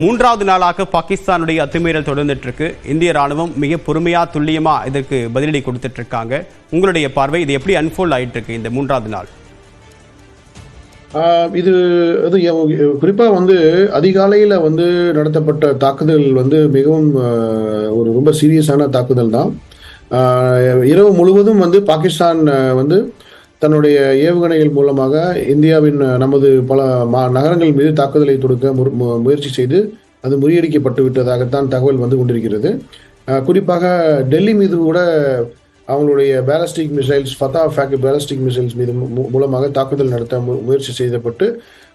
மூன்றாவது நாளாக பாகிஸ்தானுடைய அத்துமீறல் தொடர்ந்துட்டு இருக்கு. இந்திய ராணுவம் மிக பொறுமையா துல்லியமா இதற்கு பதிலடி கொடுத்துட்டு இருக்காங்க. உங்களுடைய பார்வை இது எப்படி அன்ஃபோல்ட் ஆயிட்டு இருக்கு இந்த மூன்றாவது நாள்? இது குறிப்பாக அதிகாலையில் நடத்தப்பட்ட தாக்குதல் மிகவும் ஒரு ரொம்ப சீரியஸான தாக்குதல் தான். இரவு முழுவதும் பாகிஸ்தான் தன்னுடைய ஏவுகணைகள் மூலமாக இந்தியாவின் நமது பல நகரங்கள் மீது தாக்குதலை தொடுக்க முயற்சி செய்து அது முறியடிக்கப்பட்டு விட்டதாகத்தான் தகவல் கொண்டிருக்கிறது. குறிப்பாக டெல்லி மீது கூட அவங்களுடைய பேலஸ்டிக் மிசைல்ஸ் பேலஸ்டிக் மிசைல்ஸ் மீது மூலமாக தாக்குதல் நடத்த முயற்சி செய்யப்பட்டு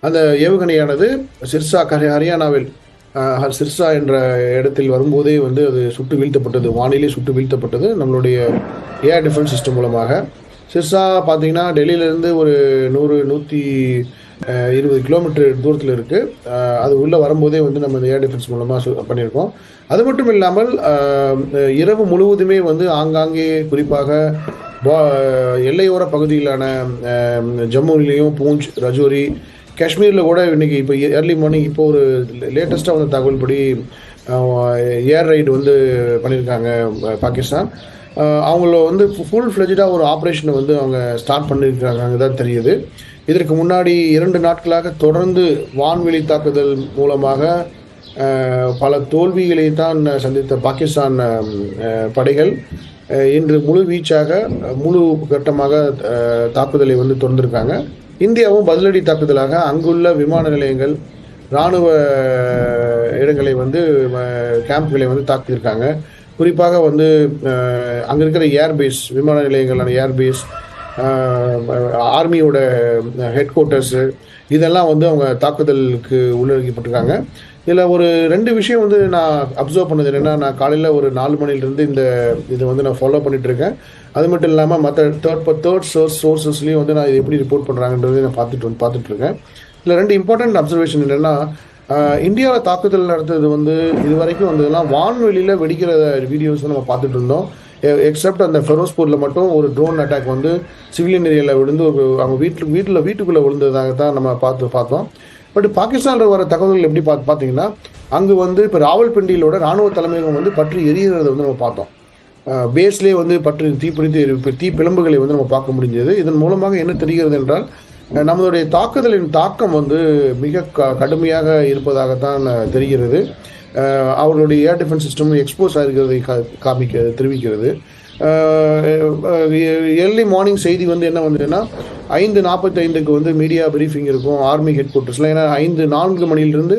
அந்த ஏவுகணையானது சிர்சா ஹரியானாவில் சிர்சா என்ற இடத்தில் வரும்போதே அது சுட்டு வீழ்த்தப்பட்டது. வானிலை சுட்டு வீழ்த்தப்பட்டது நம்மளுடைய ஏர் டிஃபென்ஸ் சிஸ்டம் மூலமாக. சிர்சா பார்த்தீங்கன்னா டெல்லியிலேருந்து ஒரு 100-120 கிலோமீட்டர் தூரத்தில் இருக்குது. அது உள்ளே வரும்போதே நம்ம ஏர் டிஃபென்ஸ் மூலமாக பண்ணியிருக்கோம். அது மட்டும் இல்லாமல் இரவு முழுவதுமே ஆங்காங்கே குறிப்பாக எல்லையோர பகுதியிலான ஜம்முலையும் பூஞ்ச், ரஜோரி, காஷ்மீரில் கூட இன்னைக்கு இப்போ ஏர்லி மார்னிங் இப்போ ஒரு லேட்டஸ்ட்டாக தகவல் படி ஏர் ரைடு பண்ணியிருக்காங்க பாகிஸ்தான். அவங்கள ஃபுல் ஃப்ளெஜ்டாக ஒரு ஆப்ரேஷனை அவங்க ஸ்டார்ட் பண்ணியிருக்காங்க தான் தெரியுது. இதற்கு முன்னாடி 2 நாட்களாக தொடர்ந்து வான்வெளி தாக்குதல் மூலமாக பல தோல்விகளை தான் சந்தித்த பாகிஸ்தான் படைகள் இன்று முழு வீச்சாக முழு கட்டமாக தாக்குதலை தொடர்ந்திருக்காங்க. இந்தியாவும் பதிலடி தாக்குதலாக அங்குள்ள விமான நிலையங்கள், இராணுவ இடங்களை கேம்ப்களை தாக்கியிருக்காங்க. குறிப்பாக அங்கே இருக்கிற ஏர்பேஸ், விமான நிலையங்களான ஏர்பேஸ், ஆர்மியோட ஹெட் குவார்ட்டர்ஸு, இதெல்லாம் அவங்க தாக்குதலுக்கு உள்ளடக்கப்பட்டிருக்காங்க. இதில் ஒரு 2 விஷயம் நான் அப்சர்வ் பண்ணது என்னென்னா, நான் காலையில் ஒரு 4 மணிலேருந்து இது நான் ஃபாலோ பண்ணிகிட்ருக்கேன். அது மட்டும் இல்லாமல் மற்ற தேர்ட் சோர்ஸஸ்லேயும் நான் இது எப்படி ரிப்போர்ட் பண்ணுறாங்கன்றதை நான் பார்த்துட்ருக்கேன். இதில் 2 இம்பார்ட்டண்ட் அப்சர்வேஷன் என்னென்னா, இந்தியாவில் தாக்குதல் நடத்துறது இது வரைக்கும் இதெல்லாம் வான்வெளியில் வெடிக்கிற வீடியோஸ் நம்ம பார்த்துட்டு இருந்தோம். எக்ஸப்ட் அந்த ஃபெரோஸ்பூரில் மட்டும் ஒரு ட்ரோன் அட்டாக் சிவிலியன் ஏரியாவில் விழுந்து அவங்க வீட்டுக்குள்ளே விழுந்ததாகத்தான் நம்ம பார்த்தோம். பட் பாகிஸ்தானில் வர தகவல்கள் எப்படி பார்த்தீங்கன்னா, அங்கே இப்போ ராவல்பிண்டியிலோட இராணுவ தலைமையகம் பற்றி எரிகிறத நம்ம பார்த்தோம். பேஸ்லேயே பற்றி தீ பிளம்புகளை நம்ம பார்க்க முடிஞ்சது. இதன் மூலமாக என்ன தெரிகிறது என்றால், நம்மளுடைய தாக்குதலின் தாக்கம் மிக கடுமையாக இருப்பதாகத்தான் தெரிகிறது. அவர்களுடைய ஏர் டிஃபென்ஸ் சிஸ்டமும் எக்ஸ்போஸ் ஆகிருக்கிறதை தெரிவிக்கிறது. ஏர்லி மார்னிங் செய்தி என்ன வந்ததுன்னா, 5:45க்கு மீடியா பிரீஃபிங் இருக்கும் ஆர்மி ஹெட் குவார்ட்டர்ஸில். ஏன்னா 4 மணிலிருந்து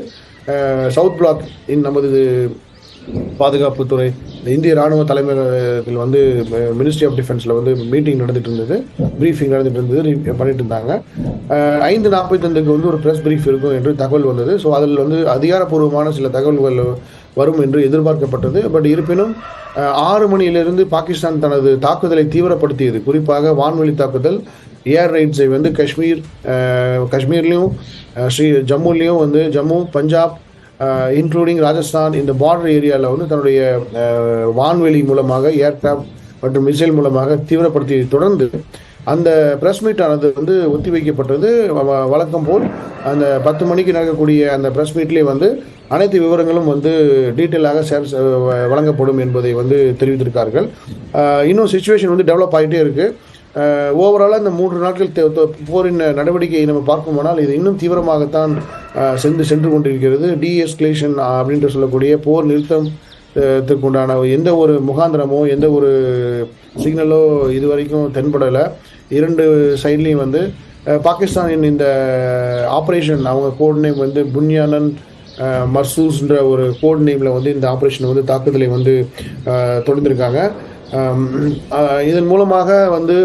சவுத் பிளாக் நமது பாதுகாப்புத்துறை இந்திய இராணுவ தலைமையகத்தில் மினிஸ்ட்ரி ஆஃப் டிஃபென்ஸில் மீட்டிங் நடந்துட்டு இருந்தது, ப்ரீஃபிங் நடந்துட்டு இருந்தது, பண்ணிட்டு இருந்தாங்க. 5:45க்கு ஒரு ப்ரெஸ் ப்ரீஃப் இருக்கும் என்று தகவல் வந்தது. ஸோ அதில் அதிகாரப்பூர்வமான சில தகவல்கள் வரும் என்று எதிர்பார்க்கப்பட்டது. பட் இருப்பினும் 6 மணியிலிருந்து பாகிஸ்தான் தனது தாக்குதலை தீவிரப்படுத்தியது. குறிப்பாக வான்வெளி தாக்குதல், ஏர் ரைட்ஸை காஷ்மீர்லேயும் ஜம்முலேயும் ஜம்மு, பஞ்சாப், இன்க்ளூடிங் ராஜஸ்தான், இந்த பார்டர் ஏரியாவில் தன்னுடைய வான்வெளி மூலமாக ஏர்கிராஃப்ட் மற்றும் மிசைல் மூலமாக தீவிரப்படுத்தி தொடர்ந்து அந்த ப்ரெஸ் மீட் ஆனது ஒத்தி வைக்கப்பட்டது. வழக்கம் போல் அந்த 10 மணிக்கு நடக்கக்கூடிய அந்த ப்ரெஸ் மீட்லேயே அனைத்து விவரங்களும் டீட்டெயிலாக வழங்கப்படும் என்பதை தெரிவித்திருக்கார்கள். இன்னும் சிச்சுவேஷன் டெவலப் ஆகிட்டே இருக்குது. ஓவராலாக இந்த 3 நாட்கள் போரின் நடவடிக்கையை நம்ம பார்க்கும்போனால் இது இன்னும் தீவிரமாகத்தான் சென்று கொண்டிருக்கிறது. டீஎஸ்கலேஷன் அப்படின்ற சொல்லக்கூடிய போர் நிறுத்தத்துக்குண்டான எந்த ஒரு முகாந்திரமோ எந்த ஒரு சிக்னலோ இதுவரைக்கும் தென்படலை. 2 சைட்லேயும் பாகிஸ்தானின் இந்த ஆப்ரேஷன், அவங்க கோட் நேம் புன்யானன் மர்சூஸ்ன்ற ஒரு கோட் நேமில் இந்த ஆப்ரேஷன் தாக்குதலை தொடர்ந்துருக்காங்க. இதன் மூலமாக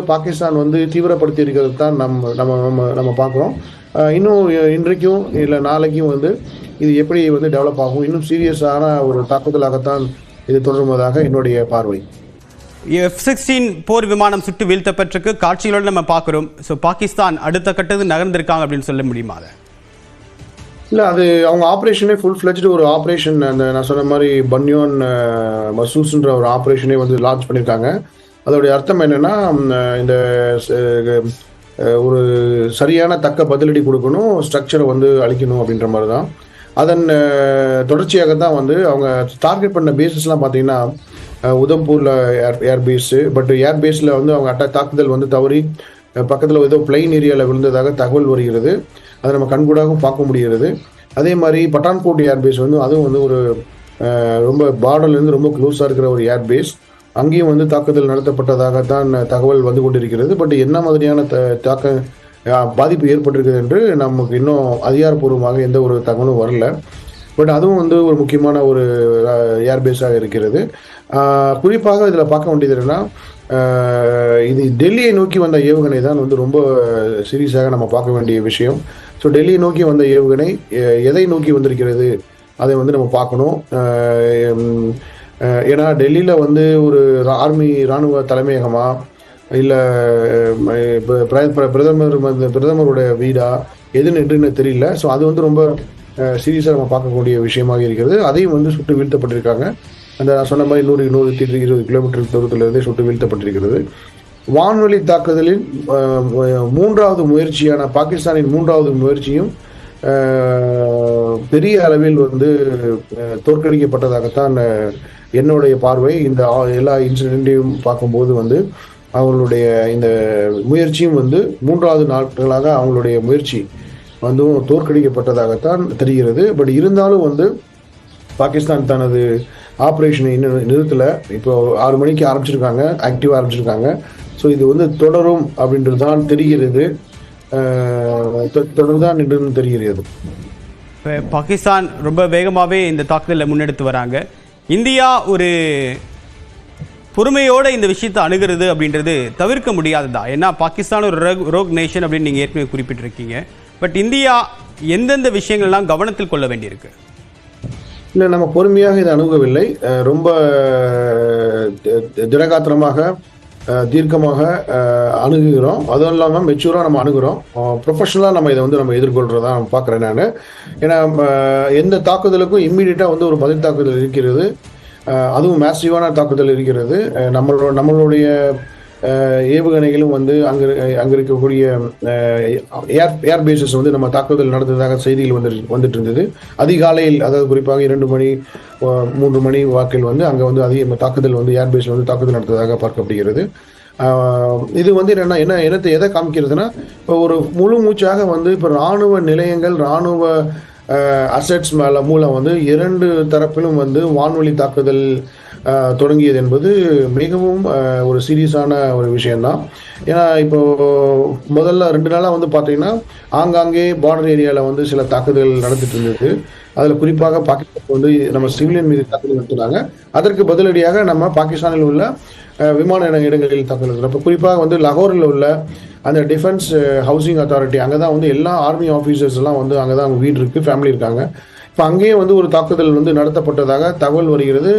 பாகிஸ்தான் தீவிரப்படுத்தி இருக்கிறது தான் நம்ம பார்க்குறோம். இன்னும் இன்றைக்கும் இல்லை நாளைக்கும் இது எப்படி டெவலப் ஆகும், இன்னும் சீரியஸான ஒரு தாக்குதலாகத்தான் இது தொடருவதாக என்னுடைய பார்வை. F-16 போர் விமானம் சுட்டு வீழ்த்தப்பட்டிருக்கு, காட்சிகளோடு நம்ம பார்க்குறோம். ஸோ பாகிஸ்தான் அடுத்த கட்டத்துக்கு நகர்ந்திருக்காங்க அப்படின்னு சொல்ல முடியுமா? இல்லை, அது அவங்க ஆப்ரேஷனே ஃபுல் ஃப்ளெஜ்டு ஒரு ஆப்ரேஷன். அந்த நான் சொன்ன மாதிரி பன்யோன் மசூஸ்ன்ற ஒரு ஆப்ரேஷனே லான்ச் பண்ணியிருக்காங்க. அதோடைய அர்த்தம் என்னென்னா, இந்த ஒரு சரியான தக்க பதிலடி கொடுக்கணும், ஸ்ட்ரக்சரை அழிக்கணும் அப்படின்ற மாதிரி தான். அதன் தொடர்ச்சியாக தான் வந்து அவங்க டார்கெட் பண்ண பேசஸ்லாம் பார்த்தீங்கன்னா உதம்பூரில் ஏர்பேஸு. பட் ஏர்பேஸில் வந்து அவங்க தாக்குதல் வந்து தவறி பக்கத்தில் ஏதோ பிளைன் ஏரியாவில் விழுந்ததாக தகவல் வருகிறது. அதை நம்ம கண்கூடாகவும் பார்க்க முடிகிறது. அதே மாதிரி பட்டான்கோட் ஏர்பேஸ் வந்து அதுவும் வந்து ஒரு ரொம்ப பார்டர்லேருந்து ரொம்ப க்ளோஸாக இருக்கிற ஒரு ஏர்பேஸ். அங்கேயும் வந்து தாக்குதல் நடத்தப்பட்டதாகத்தான் தகவல் வந்து கொண்டிருக்கிறது. பட் என்ன மாதிரியான பாதிப்பு ஏற்பட்டிருக்குது என்று நமக்கு இன்னும் அதிகாரப்பூர்வமாக எந்த ஒரு தகவலும் வரல. பட் அதுவும் வந்து ஒரு முக்கியமான ஒரு ஏர்பேஸாக இருக்கிறது. குறிப்பாக இதில் பார்க்க வேண்டியது என்னன்னா, இது டெல்லியை நோக்கி வந்த ஏவுகணை தான் வந்து ரொம்ப சீரியஸாக நம்ம பார்க்க வேண்டிய விஷயம். ஸோ டெல்லியை நோக்கி வந்த ஏவுகணை எதை நோக்கி வந்திருக்கிறது அதை வந்து நம்ம பார்க்கணும். ஏன்னா டெல்லியில் வந்து ஒரு இராணுவ தலைமையகமா இல்லை பிரதமருடைய வீடா எதுன்னு தெரியல. ஸோ அது வந்து ரொம்ப சீரியஸாக நம்ம பார்க்கக்கூடிய விஷயமாக இருக்கிறது. அதையும் வந்து சுட்டு வீழ்த்தப்பட்டிருக்காங்க. அந்த நான் சொன்ன மாதிரி 120 கிலோமீட்டர் தூரத்திலிருந்தே சுட்டு வீழ்த்தப்பட்டிருக்கிறது. வான்வெளி தாக்குதலின் மூன்றாவது முயற்சியான பாகிஸ்தானின் மூன்றாவது முயற்சியும் பெரிய அளவில் வந்து தோற்கடிக்கப்பட்டதாகத்தான் என்னுடைய பார்வை. இந்த எல்லா இன்சிடென்ட்டையும் பார்க்கும்போது வந்து அவங்களுடைய இந்த முயற்சியும் வந்து 3வது நாட்களாக அவங்களுடைய முயற்சி வந்து தோற்கடிக்கப்பட்டதாகத்தான் தெரிகிறது. பட் இருந்தாலும் வந்து பாகிஸ்தான் தனது ஆப்ரேஷனை இன்னும் நிறுத்தலை. இப்போ 6 மணிக்கு ஆரம்பிச்சிருக்காங்க, ஆக்டிவாக ஆரம்பிச்சிருக்காங்க. ஸோ இது வந்து தொடரும் அப்படின்றது தான் தெரிகிறது. தொடர்தான் என்று தெரிகிறது. பாகிஸ்தான் ரொம்ப வேகமாகவே இந்த தாக்குதலை முன்னெடுத்து வராங்க. இந்தியா ஒரு பொறுமையோடு இந்த விஷயத்தை அணுகிறது அப்படின்றது தவிர்க்க முடியாதுதான். ஏன்னா பாகிஸ்தான் ஒரு ரோக் நேஷன் அப்படின்னு நீங்கள் ஏற்கனவே குறிப்பிட்டிருக்கீங்க. பட் இந்தியா எந்தெந்த விஷயங்கள்லாம் கவனத்தில் கொள்ள வேண்டியிருக்கு? இல்லை, நம்ம பொறுமையாக இதை அணுகவில்லை. ரொம்ப திடகாத்திரமாக தீர்க்கமாக அணுகுகிறோம். அதுவும் இல்லாமல் மெச்சூராக நம்ம அணுகிறோம். ப்ரொஃபஷனலாக நம்ம இதை வந்து நம்ம எதிர்கொள்கிறதா நான் பார்க்குறேன் நான். ஏன்னா எந்த தாக்குதலுக்கும் இம்மீடியட்டாக வந்து ஒரு பதில் தாக்குதல் இருக்கிறது. அதுவும் மேசிவான தாக்குதல் இருக்கிறது. நம்மளுடைய ஏவுகணைகளும் வந்து அங்கே இருக்கக்கூடிய ஏர்பேசஸ் வந்து நம்ம தாக்குதல் நடந்ததாக செய்திகள் வந்துட்டு இருந்தது. அதிகாலையில், அதாவது குறிப்பாக 2 மணி 3 மணி வாக்கில் வந்து அங்கே வந்து அதிக தாக்குதல் வந்து ஏர்பேஸில் வந்து தாக்குதல் நடந்ததாக பார்க்கப்படுகிறது. இது வந்து எதை காமிக்கிறதுனா, இப்போ ஒரு முழு மூச்சாக வந்து இப்போ இராணுவ நிலையங்கள், இராணுவ அசெட்ஸ் மூலம் வந்து 2 தரப்பிலும் வந்து வான்வெளி தாக்குதல் தொடங்கியது என்பது மிகவும் ஒரு சீரியஸான ஒரு விஷயம்தான். ஏன்னா இப்போ முதல்ல 2 நாளாக வந்து பார்த்தீங்கன்னா ஆங்காங்கே பார்டர் ஏரியாவில் வந்து சில தாக்குதல்கள் நடந்துட்டு இருந்தது. அதில் குறிப்பாக பாகிஸ்தான் வந்து நம்ம சிவிலியன் மீது தாக்குதல் நடத்தினாங்க. அதற்கு பதிலடியாக நம்ம பாகிஸ்தானில் உள்ள விமான இடங்களில் தாக்குதல். இப்போ குறிப்பாக வந்து லாகோரில் உள்ள அந்த டிஃபென்ஸ் ஹவுசிங் அத்தாரிட்டி, அங்கே தான் வந்து எல்லா ஆர்மி ஆஃபீஸர்ஸ் எல்லாம் வந்து அங்கே தான் அவங்க வீடு இருக்குது, ஃபேமிலி இருக்காங்க. இப்போ அங்கேயே வந்து ஒரு தாக்குதல் வந்து நடத்தப்பட்டதாக தகவல் வருகிறது.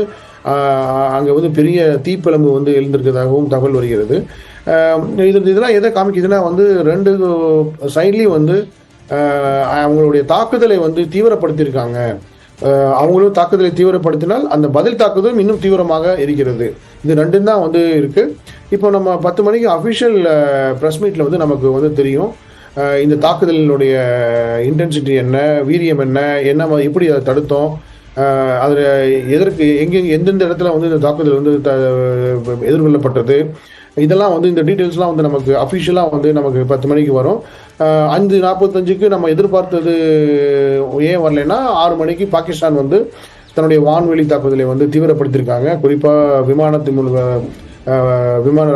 அங்கே வந்து பெரிய தீப்பிழம்பு வந்து எழுந்திருக்கிறதாகவும் தகவல் வருகிறது. இதெல்லாம் எதை காமிக்குதுன்னா வந்து 2 சைட்லேயும் வந்து அவங்களுடைய தாக்குதலை வந்து தீவிரப்படுத்தியிருக்காங்க. அவங்களும் தாக்குதலை தீவிரப்படுத்தினால் அந்த பதில் தாக்குதலும் இன்னும் தீவிரமாக இருக்கிறது. இது 2 தான் வந்து இருக்குது. இப்போ நம்ம 10 மணிக்கு அஃபிஷியல் ப்ரெஸ் மீட்டில் வந்து நமக்கு வந்து தெரியும் இந்த தாக்குதலினுடைய இன்டென்சிட்டி என்ன, வீரியம் என்ன, எப்படி அதை தடுத்தோம், அதில் எந்தெந்த இடத்துல வந்து இந்த தாக்குதல் வந்து எதிர்கொள்ளப்பட்டது, இதெல்லாம் வந்து இந்த டீட்டெயில்ஸ்லாம் வந்து நமக்கு அஃபிஷியலாக வந்து நமக்கு 10 மணிக்கு வரும். 5:45க்கு நம்ம எதிர்பார்த்தது ஏன் வரலைன்னா 6 மணிக்கு பாகிஸ்தான் வந்து தன்னுடைய வான்வெளி தாக்குதலை வந்து தீவிரப்படுத்தியிருக்காங்க. குறிப்பாக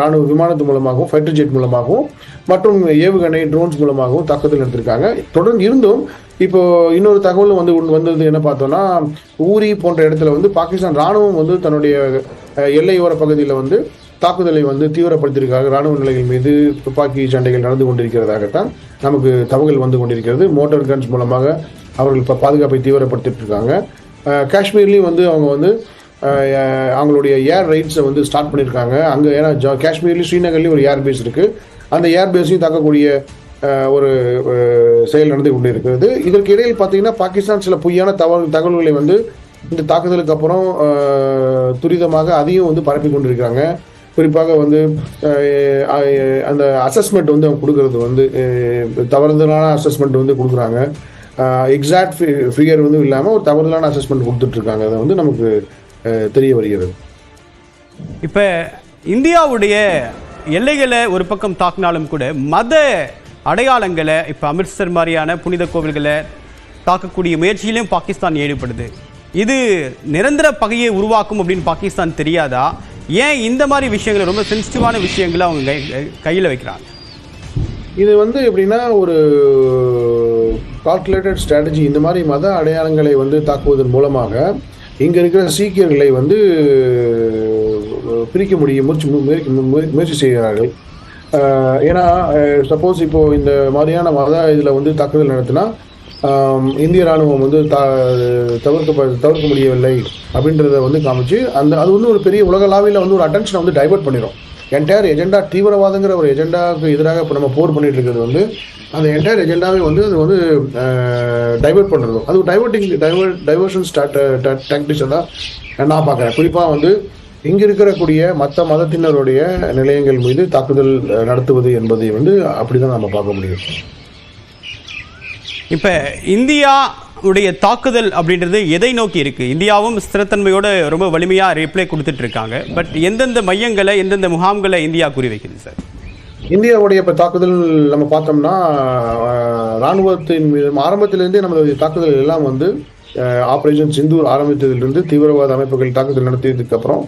ராணுவ விமானத்து மூலமாகவும், ஃபைட்டர் ஜெட் மூலமாகவும் மற்றும் ஏவுகணை ட்ரோன்ஸ் மூலமாகவும் தாக்குதல் நடத்திருக்காங்க. தொடர்ந்து இருந்தும் இப்போ இன்னொரு தகவல் வந்தது என்ன பார்த்தோம்னா, ஊரி போன்ற இடத்துல வந்து பாகிஸ்தான் ராணுவம் வந்து தன்னுடைய எல்லையோர பகுதியில் வந்து தாக்குதலை வந்து தீவிரப்படுத்தியிருக்காங்க. ராணுவ நிலைகள் மீது துப்பாக்கி சண்டைகள் நடந்து கொண்டிருக்கிறதாகத்தான் நமக்கு தகவல் வந்து கொண்டிருக்கிறது. மோட்டார் கன்ஸ் மூலமாக அவர்கள் இப்போ பாதுகாப்பை தீவிரப்படுத்திட்டு இருக்காங்க. காஷ்மீர்லேயும் வந்து அவங்க வந்து அவங்களுடைய ஏர் ரைட்ஸை வந்து ஸ்டார்ட் பண்ணியிருக்காங்க. அங்கே ஏன்னா காஷ்மீர்லேயும் ஸ்ரீநகர்லேயும் ஒரு ஏர்பேஸ் இருக்குது. அந்த ஏர்பேஸையும் தாக்கக்கூடிய ஒரு செயல் நடந்து கொண்டு இருக்கிறது. இதற்கு இடையில் பார்த்தீங்கன்னா பாகிஸ்தான் சில பொய்யான தகவல்களை வந்து இந்த தாக்குதலுக்கு அப்புறம் துரிதமாக அதையும் வந்து பரப்பி கொண்டிருக்கிறாங்க. குறிப்பாக வந்து அந்த அசஸ்மெண்ட் வந்து அவங்க கொடுக்கறது வந்து தவறுதலான அசஸ்மெண்ட் வந்து கொடுக்குறாங்க. எக்ஸாக்ட் ஃபிகர் வந்து இல்லாமல் ஒரு தவறுதலான அசஸ்மெண்ட் கொடுத்துட்ருக்காங்க. அதை வந்து நமக்கு தெரிய வருகிறது. இப்போ இந்தியாவுடைய எல்லைகளை ஒரு பக்கம் தாக்கினாலும் கூட மத அடையாளங்களை இப்போ அமிர்த்சர் மாதிரியான புனித கோவில்களை தாக்கக்கூடிய முயற்சியிலும் பாகிஸ்தான் ஈடுபடுது. இது நிரந்தர பகையை உருவாக்கும் அப்படின்னு பாகிஸ்தான் தெரியாதா? ஏன் இந்த மாதிரி விஷயங்களை, ரொம்ப சென்சிட்டிவான விஷயங்களை அவங்க கையில் வைக்கிறாங்க? இது வந்து எப்படின்னா ஒரு கால்குலேட்டட் ஸ்ட்ராட்டஜி. இந்த மாதிரி மத அடையாளங்களை வந்து தாக்குவதன் மூலமாக இங்கே இருக்கிற சீக்கியர்களை வந்து பிரிக்க முடியும் முயற்சி செய்கிறார்கள். ஏன்னா சப்போஸ் இப்போது இந்த மாதிரியான மத இதில் வந்து தாக்குதல் நடத்தினா இந்திய ராணுவம் வந்து தவிர்க்க முடியவில்லை அப்படின்றத வந்து காமிச்சு அது வந்து ஒரு பெரிய உலகளாவில் வந்து ஒரு அட்டென்ஷனை வந்து டைவர்ட் பண்ணிடும். என்டையர் எஜெண்டா, தீவிரவாதங்கிற ஒரு எஜெண்டாவுக்கு எதிராக இப்போ நம்ம போர் பண்ணிட்டு இருக்கிறது வந்து அந்த என்டையர் எஜெண்டாவே வந்து அது வந்து டைவர்ட் பண்ணுறதும், அது டைவர்ஷன் டாக்டிக்ஸை தான் நான் பார்க்குறேன். குறிப்பாக வந்து இங்கே இருக்கக்கூடிய மற்ற மதத்தினருடைய நிலையங்கள் மீது தாக்குதல் நடத்துவது என்பதை வந்து அப்படிதான் நம்ம பார்க்க முடியும். இப்போ இந்தியாவுடைய தாக்குதல் அப்படின்றது எதை நோக்கி இருக்கு? இந்தியாவும் ஸ்திரத்தன்மையோட ரொம்ப வலிமையாக ரிப்ளை கொடுத்துட்டு இருக்காங்க. பட் எந்தெந்த மையங்களை, எந்தெந்த முகாம்களை இந்தியா குறி வைக்குது சார்? இந்தியாவுடைய இப்போ தாக்குதல் நம்ம பார்த்தோம்னா இராணுவத்தின் மீது ஆரம்பத்திலிருந்தே நம்மளுடைய தாக்குதல் எல்லாம் வந்து ஆபரேஷன் சிந்தூர் ஆரம்பித்ததிலிருந்து தீவிரவாத அமைப்புகள் தாக்குதல் நடத்தியதுக்கு அப்புறம்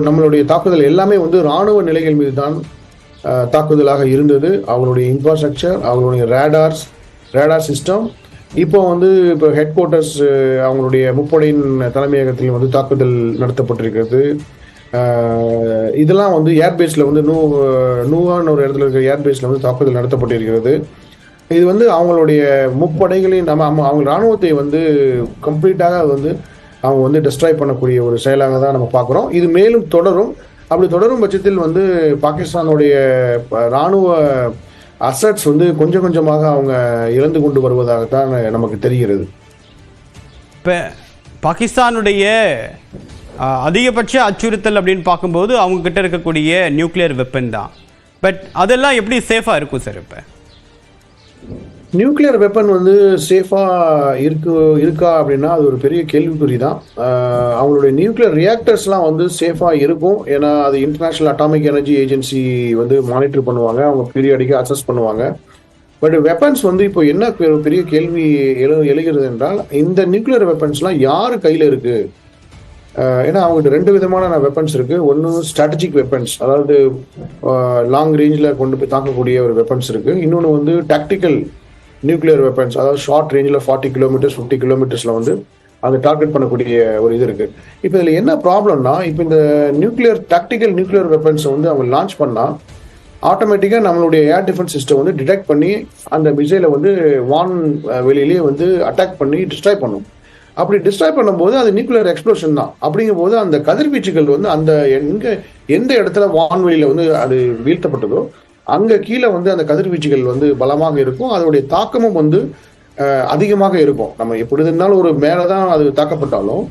நம்மளுடைய தாக்குதல் எல்லாமே வந்து இராணுவ நிலைகள் மீது தான் தாக்குதலாக இருந்தது. அவங்களுடைய இன்ஃப்ராஸ்ட்ரக்சர், அவங்களுடைய ரேடார் சிஸ்டம், இப்போ ஹெட் குவார்ட்டர்ஸ், அவங்களுடைய முப்படையின் தலைமையகத்தில் வந்து தாக்குதல் நடத்தப்பட்டிருக்கிறது. இதெல்லாம் வந்து ஏர்பேஸில் வந்து நூவான ஒரு இடத்துல இருக்கிற ஏர்பேஸில் வந்து தாக்குதல் நடத்தப்பட்டிருக்கிறது. இது வந்து அவங்களுடைய முப்படைகளையும் அவங்க இராணுவத்தை வந்து கம்ப்ளீட்டாக வந்து அவங்க வந்து டெஸ்ட்ராய் பண்ணக்கூடிய ஒரு செயலாக தான் நம்ம பார்க்குறோம். இது மேலும் தொடரும். அப்படி தொடரும் பட்சத்தில் வந்து பாகிஸ்தானுடைய இராணுவ அசட்ஸ் வந்து கொஞ்சம் கொஞ்சமாக அவங்க இழந்து கொண்டு வருவதாகத்தான் நமக்கு தெரிகிறது. இப்போ பாகிஸ்தானுடைய அதிகபட்ச அச்சுறுத்தல் அப்படின்னு பார்க்கும்போது அவங்க கிட்ட இருக்கக்கூடிய நியூக்ளியர் வெப்பன் தான். பட் அதெல்லாம் எப்படி சேஃபாக இருக்கும் சார்? இப்போ நியூக்ளியர் வெப்பன் வந்து சேஃபாக இருக்கா அப்படின்னா அது ஒரு பெரிய கேள்விக்குறி தான். அவங்களுடைய நியூக்ளியர் ரியாக்டர்ஸ்லாம் வந்து சேஃபாக இருக்கும். ஏன்னா அது இன்டர்நேஷ்னல் அட்டாமிக் எனர்ஜி ஏஜென்சி வந்து மானிட்டர் பண்ணுவாங்க, அவங்க பீரியாடிக்காக அசஸ் பண்ணுவாங்க. பட் வெப்பன்ஸ் வந்து இப்போ என்ன பெரிய கேள்வி எழுகிறது என்றால், இந்த நியூக்ளியர் வெப்பன்ஸ்லாம் யார் கையில் இருக்கு? ஏன்னா அவங்ககிட்ட ரெண்டு விதமான வெப்பன்ஸ் இருக்கு. ஒன்று ஸ்ட்ராட்டஜிக் வெப்பன்ஸ், அதாவது லாங் ரேஞ்சில் கொண்டு போய் தாக்கக்கூடிய ஒரு வெப்பன்ஸ் இருக்கு. இன்னொன்று வந்து டாக்டிக்கல் நியூக்ளியர் வெப்பன்ஸ், அதாவது ஷார்ட் ரேஞ்சில் 40 கிலோமீட்டர்ஸ் 50 கிலோமீட்டர்ஸில் வந்து அதை டார்கெட் பண்ணக்கூடிய ஒரு இது இருக்கு. இப்போ இதில் என்ன ப்ராப்ளம்னா, இப்போ இந்த டாக்டிக்கல் நியூக்ளியர் வெப்பன்ஸை வந்து அவங்க லான்ச் பண்ணால் ஆட்டோமேட்டிக்காக நம்மளுடைய ஏர் டிஃபென்ஸ் சிஸ்டம் வந்து டிடெக்ட் பண்ணி அந்த மிசைலை வந்து வான் வெளியிலேயே வந்து அட்டாக் பண்ணி டிஸ்ட்ராய் பண்ணும். அப்படி டிஸ்ட்ராய் பண்ணும்போது அது நியூக்ளியர் எக்ஸ்ப்ளோஷன் தான். அப்படிங்கும் போது அந்த கதிர்வீச்சுகள் வந்து அந்த எந்த இடத்துல வான்வெளியில் வந்து அது வீழ்த்தப்பட்டதோ அங்கே கீழே வந்து அந்த கதிர்வீச்சுகள் வந்து பலமாக இருக்கும். அதோடைய தாக்கமும் வந்து அதிகமாக இருக்கும். நம்ம எப்படி இருந்தாலும் ஒரு மேலே தான் அது தாக்கப்பட்டாலும்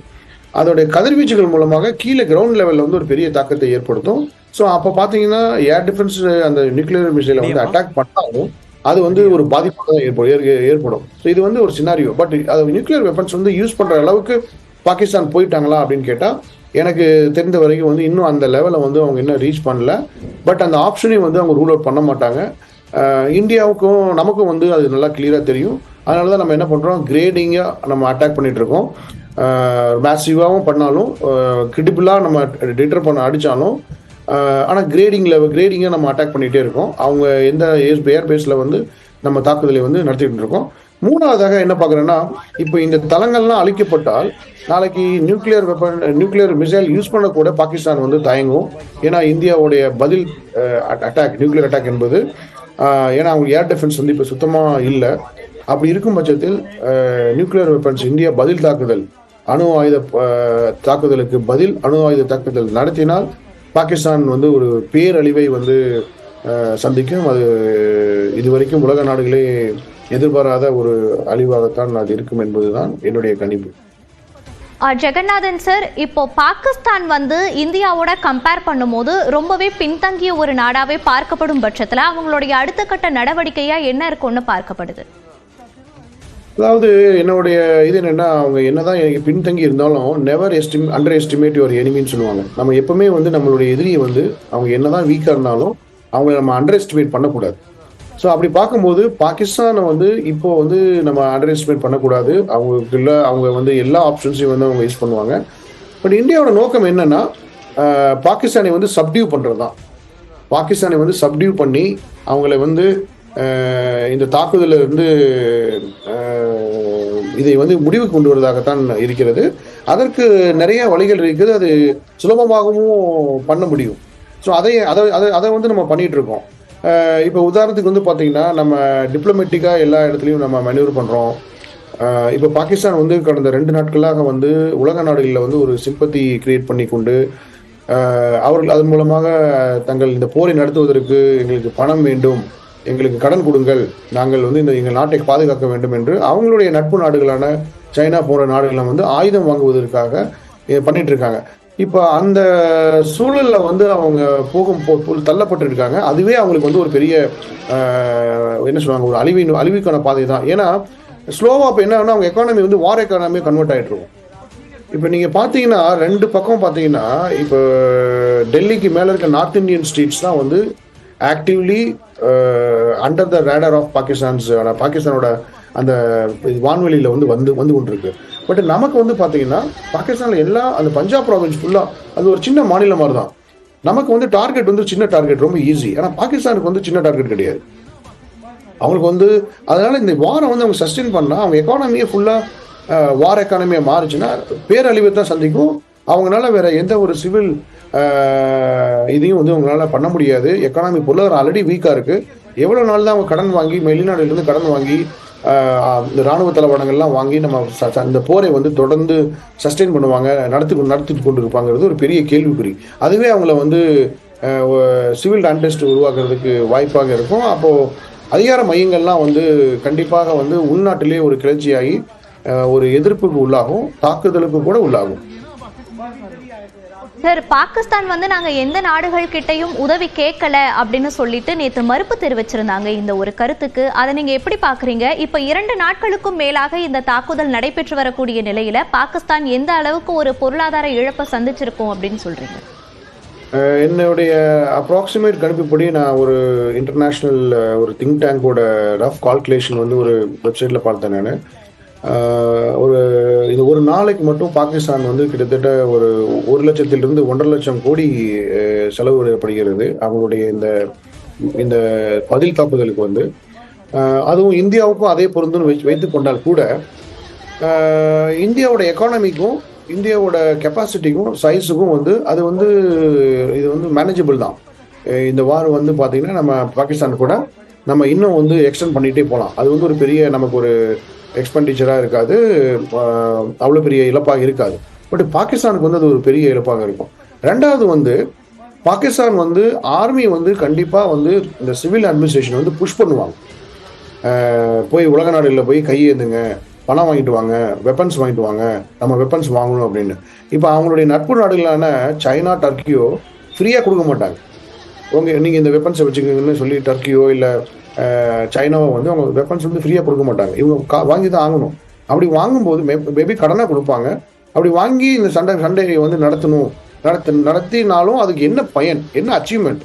அதோடைய கதிர்வீச்சுகள் மூலமாக கீழே கிரவுண்ட் லெவலில் வந்து ஒரு பெரிய தாக்கத்தை ஏற்படுத்தும். ஸோ அப்போ பார்த்தீங்கன்னா ஏர் டிஃபென்ஸ் அந்த நியூக்ளியர் மிசைலை வந்து அட்டாக் பண்ணாலும் அது வந்து ஒரு பாதிப்பாக தான் ஏற்படும். ஸோ இது வந்து ஒரு சினாரியோ. பட் அது நியூக்ளியர் வெப்பன்ஸ் வந்து யூஸ் பண்ணுற அளவுக்கு பாகிஸ்தான் போயிட்டாங்களா அப்படின்னு கேட்டால் எனக்கு தெரிந்த வரைக்கும் வந்து இன்னும் அந்த லெவலை வந்து அவங்க இன்னும் ரீச் பண்ணல. பட் அந்த ஆப்ஷனையும் வந்து அவங்க ரூல் அவுட் பண்ண மாட்டாங்க. இந்தியாவுக்கும் நமக்கும் வந்து அது நல்லா கிளியராக தெரியும். அதனால தான் நம்ம என்ன பண்ணுறோம், கிரேடிங்காக நம்ம அட்டாக் பண்ணிட்டு இருக்கோம். மேசிவாகவும் பண்ணாலும், கிரிடிபிளாக நம்ம டிட்டர் பண்ண அடித்தாலும், ஆனால் கிரேடிங்கை நம்ம அட்டாக் பண்ணிகிட்டே இருக்கோம். அவங்க எந்த ஏர்பேஸில் வந்து நம்ம தாக்குதலை வந்து நடத்திட்டு இருக்கோம். மூணாவதாக என்ன பார்க்குறேன்னா, இப்போ இந்த தளங்கள்லாம் அழிக்கப்பட்டால் நாளைக்கு நியூக்ளியர் மிசைல் யூஸ் பண்ணக்கூட பாகிஸ்தான் வந்து தயங்கும். ஏன்னா இந்தியாவுடைய பதில் நியூக்ளியர் அட்டாக் என்பது, ஏன்னா அவங்க ஏர் டிஃபென்ஸ் வந்து இப்போ சுத்தமாக இல்லை. அப்படி இருக்கும் பட்சத்தில் நியூக்ளியர் வெப்பன்ஸ் இந்தியா பதில் தாக்குதல், அணு ஆயுத தாக்குதலுக்கு பதில் அணு ஆயுத தாக்குதல் நடத்தினால் பாகிஸ்தான் வந்து ஒரு பேரழிவை வந்து சந்திக்கும். அது இதுவரைக்கும் உலக நாடுகளே எதிர்பாராத ஒரு அழிவாகத்தான் அது இருக்கும் என்பதுதான் என்னுடைய கணிப்பு. ஜெகநாதன் சார், இப்போ பாகிஸ்தான் வந்து இந்தியாவோட கம்பேர் பண்ணும்போது ரொம்பவே பின்தங்கிய ஒரு நாடாவே பார்க்கப்படும் பட்சத்தில் அவங்களுடைய அடுத்த கட்ட நடவடிக்கையா என்ன இருக்கும்னு பார்க்கப்படுது? அதாவது என்னுடைய இது என்னன்னா, அவங்க என்னதான் எனக்கு பின்தங்கி இருந்தாலும் நெவர் அண்டர் எஸ்டிமேட் யுவர் எனிமின்னு சொல்லுவாங்க. நம்ம எப்பவுமே வந்து நம்மளுடைய எதிரியை வந்து அவங்க என்னதான் வீக்காக இருந்தாலும் அவங்கள நம்ம அண்டர் எஸ்டிமேட் பண்ணக்கூடாது. ஸோ அப்படி பார்க்கும்போது பாகிஸ்தானை வந்து இப்போ வந்து நம்ம அண்டர் எஸ்டிமேட் பண்ணக்கூடாது. அவங்க வந்து எல்லா ஆப்ஷன்ஸையும் வந்து அவங்க யூஸ் பண்ணுவாங்க. பட் இந்தியாவோட நோக்கம் என்னன்னா, பாகிஸ்தானை வந்து சப்டியூ பண்ணுறது தான். பாகிஸ்தானை வந்து சப்டியூ பண்ணி அவங்கள வந்து இந்த தாக்குதலில் இருந்து இதை வந்து முடிவுக்கு கொண்டு வருவதாகத்தான் இருக்கிறது. அதற்கு நிறைய வழிகள் இருக்குது. அது சுலபமாகவும் பண்ண முடியும். ஸோ அதை வந்து நம்ம பண்ணிட்டு இருக்கோம். இப்போ உதாரணத்துக்கு வந்து பார்த்தீங்கன்னா, நம்ம டிப்ளமேட்டிக்காக எல்லா இடத்துலையும் நம்ம மேனுவர் பண்ணுறோம். இப்போ பாகிஸ்தான் வந்து கடந்த 2 நாட்களாக வந்து உலக நாடுகளில் வந்து ஒரு சிம்பத்தி கிரியேட் பண்ணி கொண்டு அவர்கள் அதன் மூலமாக தங்கள் இந்த போரை நடத்துவதற்கு எங்களுக்கு பணம் வேண்டும், எங்களுக்கு கடன் கொடுங்கள், நாங்கள் வந்து எங்கள் நாட்டை பாதுகாக்க வேண்டும் என்று அவங்களுடைய நட்பு நாடுகளான சைனா போன்ற நாடுகளை வந்து ஆயுதம் வாங்குவதற்காக பண்ணிட்டு இருக்காங்க. இப்போ அந்த சூழலில் வந்து அவங்க தள்ளப்பட்டு இருக்காங்க. அதுவே அவங்களுக்கு வந்து ஒரு பெரிய என்ன சொல்லுவாங்க, ஒரு அழிவுக்கான பாதை தான். ஏன்னா ஸ்லோவாக இப்போ என்ன அவங்க எக்கானமி வந்து வார் எக்கானமியை கன்வெர்ட் ஆகிட்டு இருக்கும். இப்போ நீங்கள் பார்த்தீங்கன்னா 2 பக்கம் பார்த்தீங்கன்னா, இப்போ டெல்லிக்கு மேலே இருக்க நார்த் இந்தியன் ஸ்டேட்ஸ் தான் வந்து actively under the radar of பாகிஸ்தானோட அந்த வான்வெளியில் வந்து கொண்டிருக்கு. பட் நமக்கு வந்து பார்த்தீங்கன்னா பாகிஸ்தானில் அந்த பஞ்சாப் ப்ராவின்ஸ் ஃபுல்லாக அது ஒரு சின்ன மாநிலம் மாதிரி தான். நமக்கு வந்து டார்கெட் வந்து சின்ன டார்கெட், ரொம்ப ஈஸி. ஆனால் பாகிஸ்தானுக்கு வந்து சின்ன டார்கெட் கிடையாது. அவங்களுக்கு வந்து அதனால இந்த வாரம் வந்து அவங்க சஸ்டெயின் பண்ணால் அவங்க எக்கானமியை ஃபுல்லாக வார் எக்கானமியாக மாறுச்சுன்னா பேரழிவை தான் சந்திக்கும். அவங்களால வேற எந்த ஒரு சிவில் இதையும் வந்து அவங்களால பண்ண முடியாது. எக்கானமி பொருளாதாரம் ஆல்ரெடி வீக்காக இருக்குது. எவ்வளோ நாள் தான் அவங்க கடன் வாங்கி வெளிநாடுலேருந்து கடன் வாங்கி இந்த இராணுவ தளவாடங்கள்லாம் வாங்கி நம்ம இந்த போரை வந்து தொடர்ந்து சஸ்டெயின் பண்ணுவாங்க, நடத்திட்டு கொண்டு இருப்பாங்கிறது ஒரு பெரிய கேள்விக்குறி. அதுவே அவங்கள வந்து சிவில் அன்ரெஸ்ட் உருவாக்குறதுக்கு வாய்ப்பாக இருக்கும். அப்போது அதிகார மையங்கள்லாம் வந்து கண்டிப்பாக வந்து உள்நாட்டிலே ஒரு கிளர்ச்சியாகி ஒரு எதிர்ப்புக்கு உள்ளாகும், தாக்குதலுக்கு கூட உள்ளாகும். சார், பாகிஸ்தான் வந்து நாங்க எந்த நாடுகள் கிட்டையும் உதவி கேட்கல அப்படின்னு சொல்லிட்டு நேற்று மறுப்பு தெரிவிச்சிருந்தாங்க இந்த ஒரு கருத்துக்கு. அதை நீங்க எப்படி பாக்குறீங்க? இப்ப 2 நாட்களுக்கும் மேலாக இந்த தாக்குதல் நடைபெற்று வரக்கூடிய நிலையில பாகிஸ்தான் எந்த அளவுக்கு ஒரு பொருளாதார இழப்பை சந்திச்சிருக்கும் அப்படின்னு சொல்றீங்க? என்னுடைய அப்ராக்சிமேட் கணிப்புப்படி நான் ஒரு இன்டர்நேஷ்னல் ஒரு திங்க் டேங்கோட ரஃப் கால்குலேஷன் வந்து ஒரு வெப்சைட்டில் பார்த்தேன். நான் இது ஒரு நாளைக்கு மட்டும் பாகிஸ்தான் வந்து கிட்டத்தட்ட ஒரு 1 லட்சத்திலிருந்து 1.5 லட்சம் கோடி செலவிடப்படுகிறது அவங்களுடைய இந்த பதில் தாக்குதலுக்கு வந்து. அதுவும் இந்தியாவுக்கும் அதே பொருந்துன்னு வைத்து கொண்டால் கூட இந்தியாவோட எக்கானமிக்கும் இந்தியாவோட கெப்பாசிட்டிக்கும் சைஸுக்கும் வந்து இது வந்து மேனேஜபிள் தான். இந்த வார் வந்து பார்த்தீங்கன்னா நம்ம பாகிஸ்தான் கூட நம்ம இன்னும் வந்து எக்ஸ்டெண்ட் பண்ணிகிட்டே போகலாம். அது வந்து ஒரு பெரிய நமக்கு ஒரு எக்ஸ்பெண்டிச்சராக இருக்காது, அவ்வளோ பெரிய இழப்பாக இருக்காது. பட் பாகிஸ்தானுக்கு வந்து அது ஒரு பெரிய இழப்பாக இருக்கும். ரெண்டாவது வந்து பாகிஸ்தான் வந்து ஆர்மி வந்து கண்டிப்பாக வந்து இந்த சிவில் அட்மினிஸ்ட்ரேஷன் வந்து புஷ் பண்ணுவாங்க. போய் உலக நாடுகளில் போய் கையேந்துங்க, பணம் வாங்கிட்டு வாங்க, வெப்பன்ஸ் வாங்கிட்டு வாங்க, நம்ம வெப்பன்ஸ் வாங்கணும் அப்படின்னு. இப்போ அவங்களுடைய நட்பு நாடுகளான சைனா, டர்க்கியோ ஃப்ரீயாக கொடுக்க மாட்டாங்க. நீங்கள் இந்த வெப்பன்ஸை வச்சுக்கோங்கன்னு சொல்லி டர்க்கியோ இல்லை சைனாவோ வந்து அவங்க வெப்பன்ஸ் வந்து ஃப்ரீயாக கொடுக்க மாட்டாங்க. இவங்க வாங்கி தான் ஆகணும். அப்படி வாங்கும்போது மேபி கடனாக கொடுப்பாங்க. அப்படி வாங்கி இந்த சண்டையை வந்து நடத்தினாலும் அதுக்கு என்ன பயன், என்ன அச்சீவ்மெண்ட்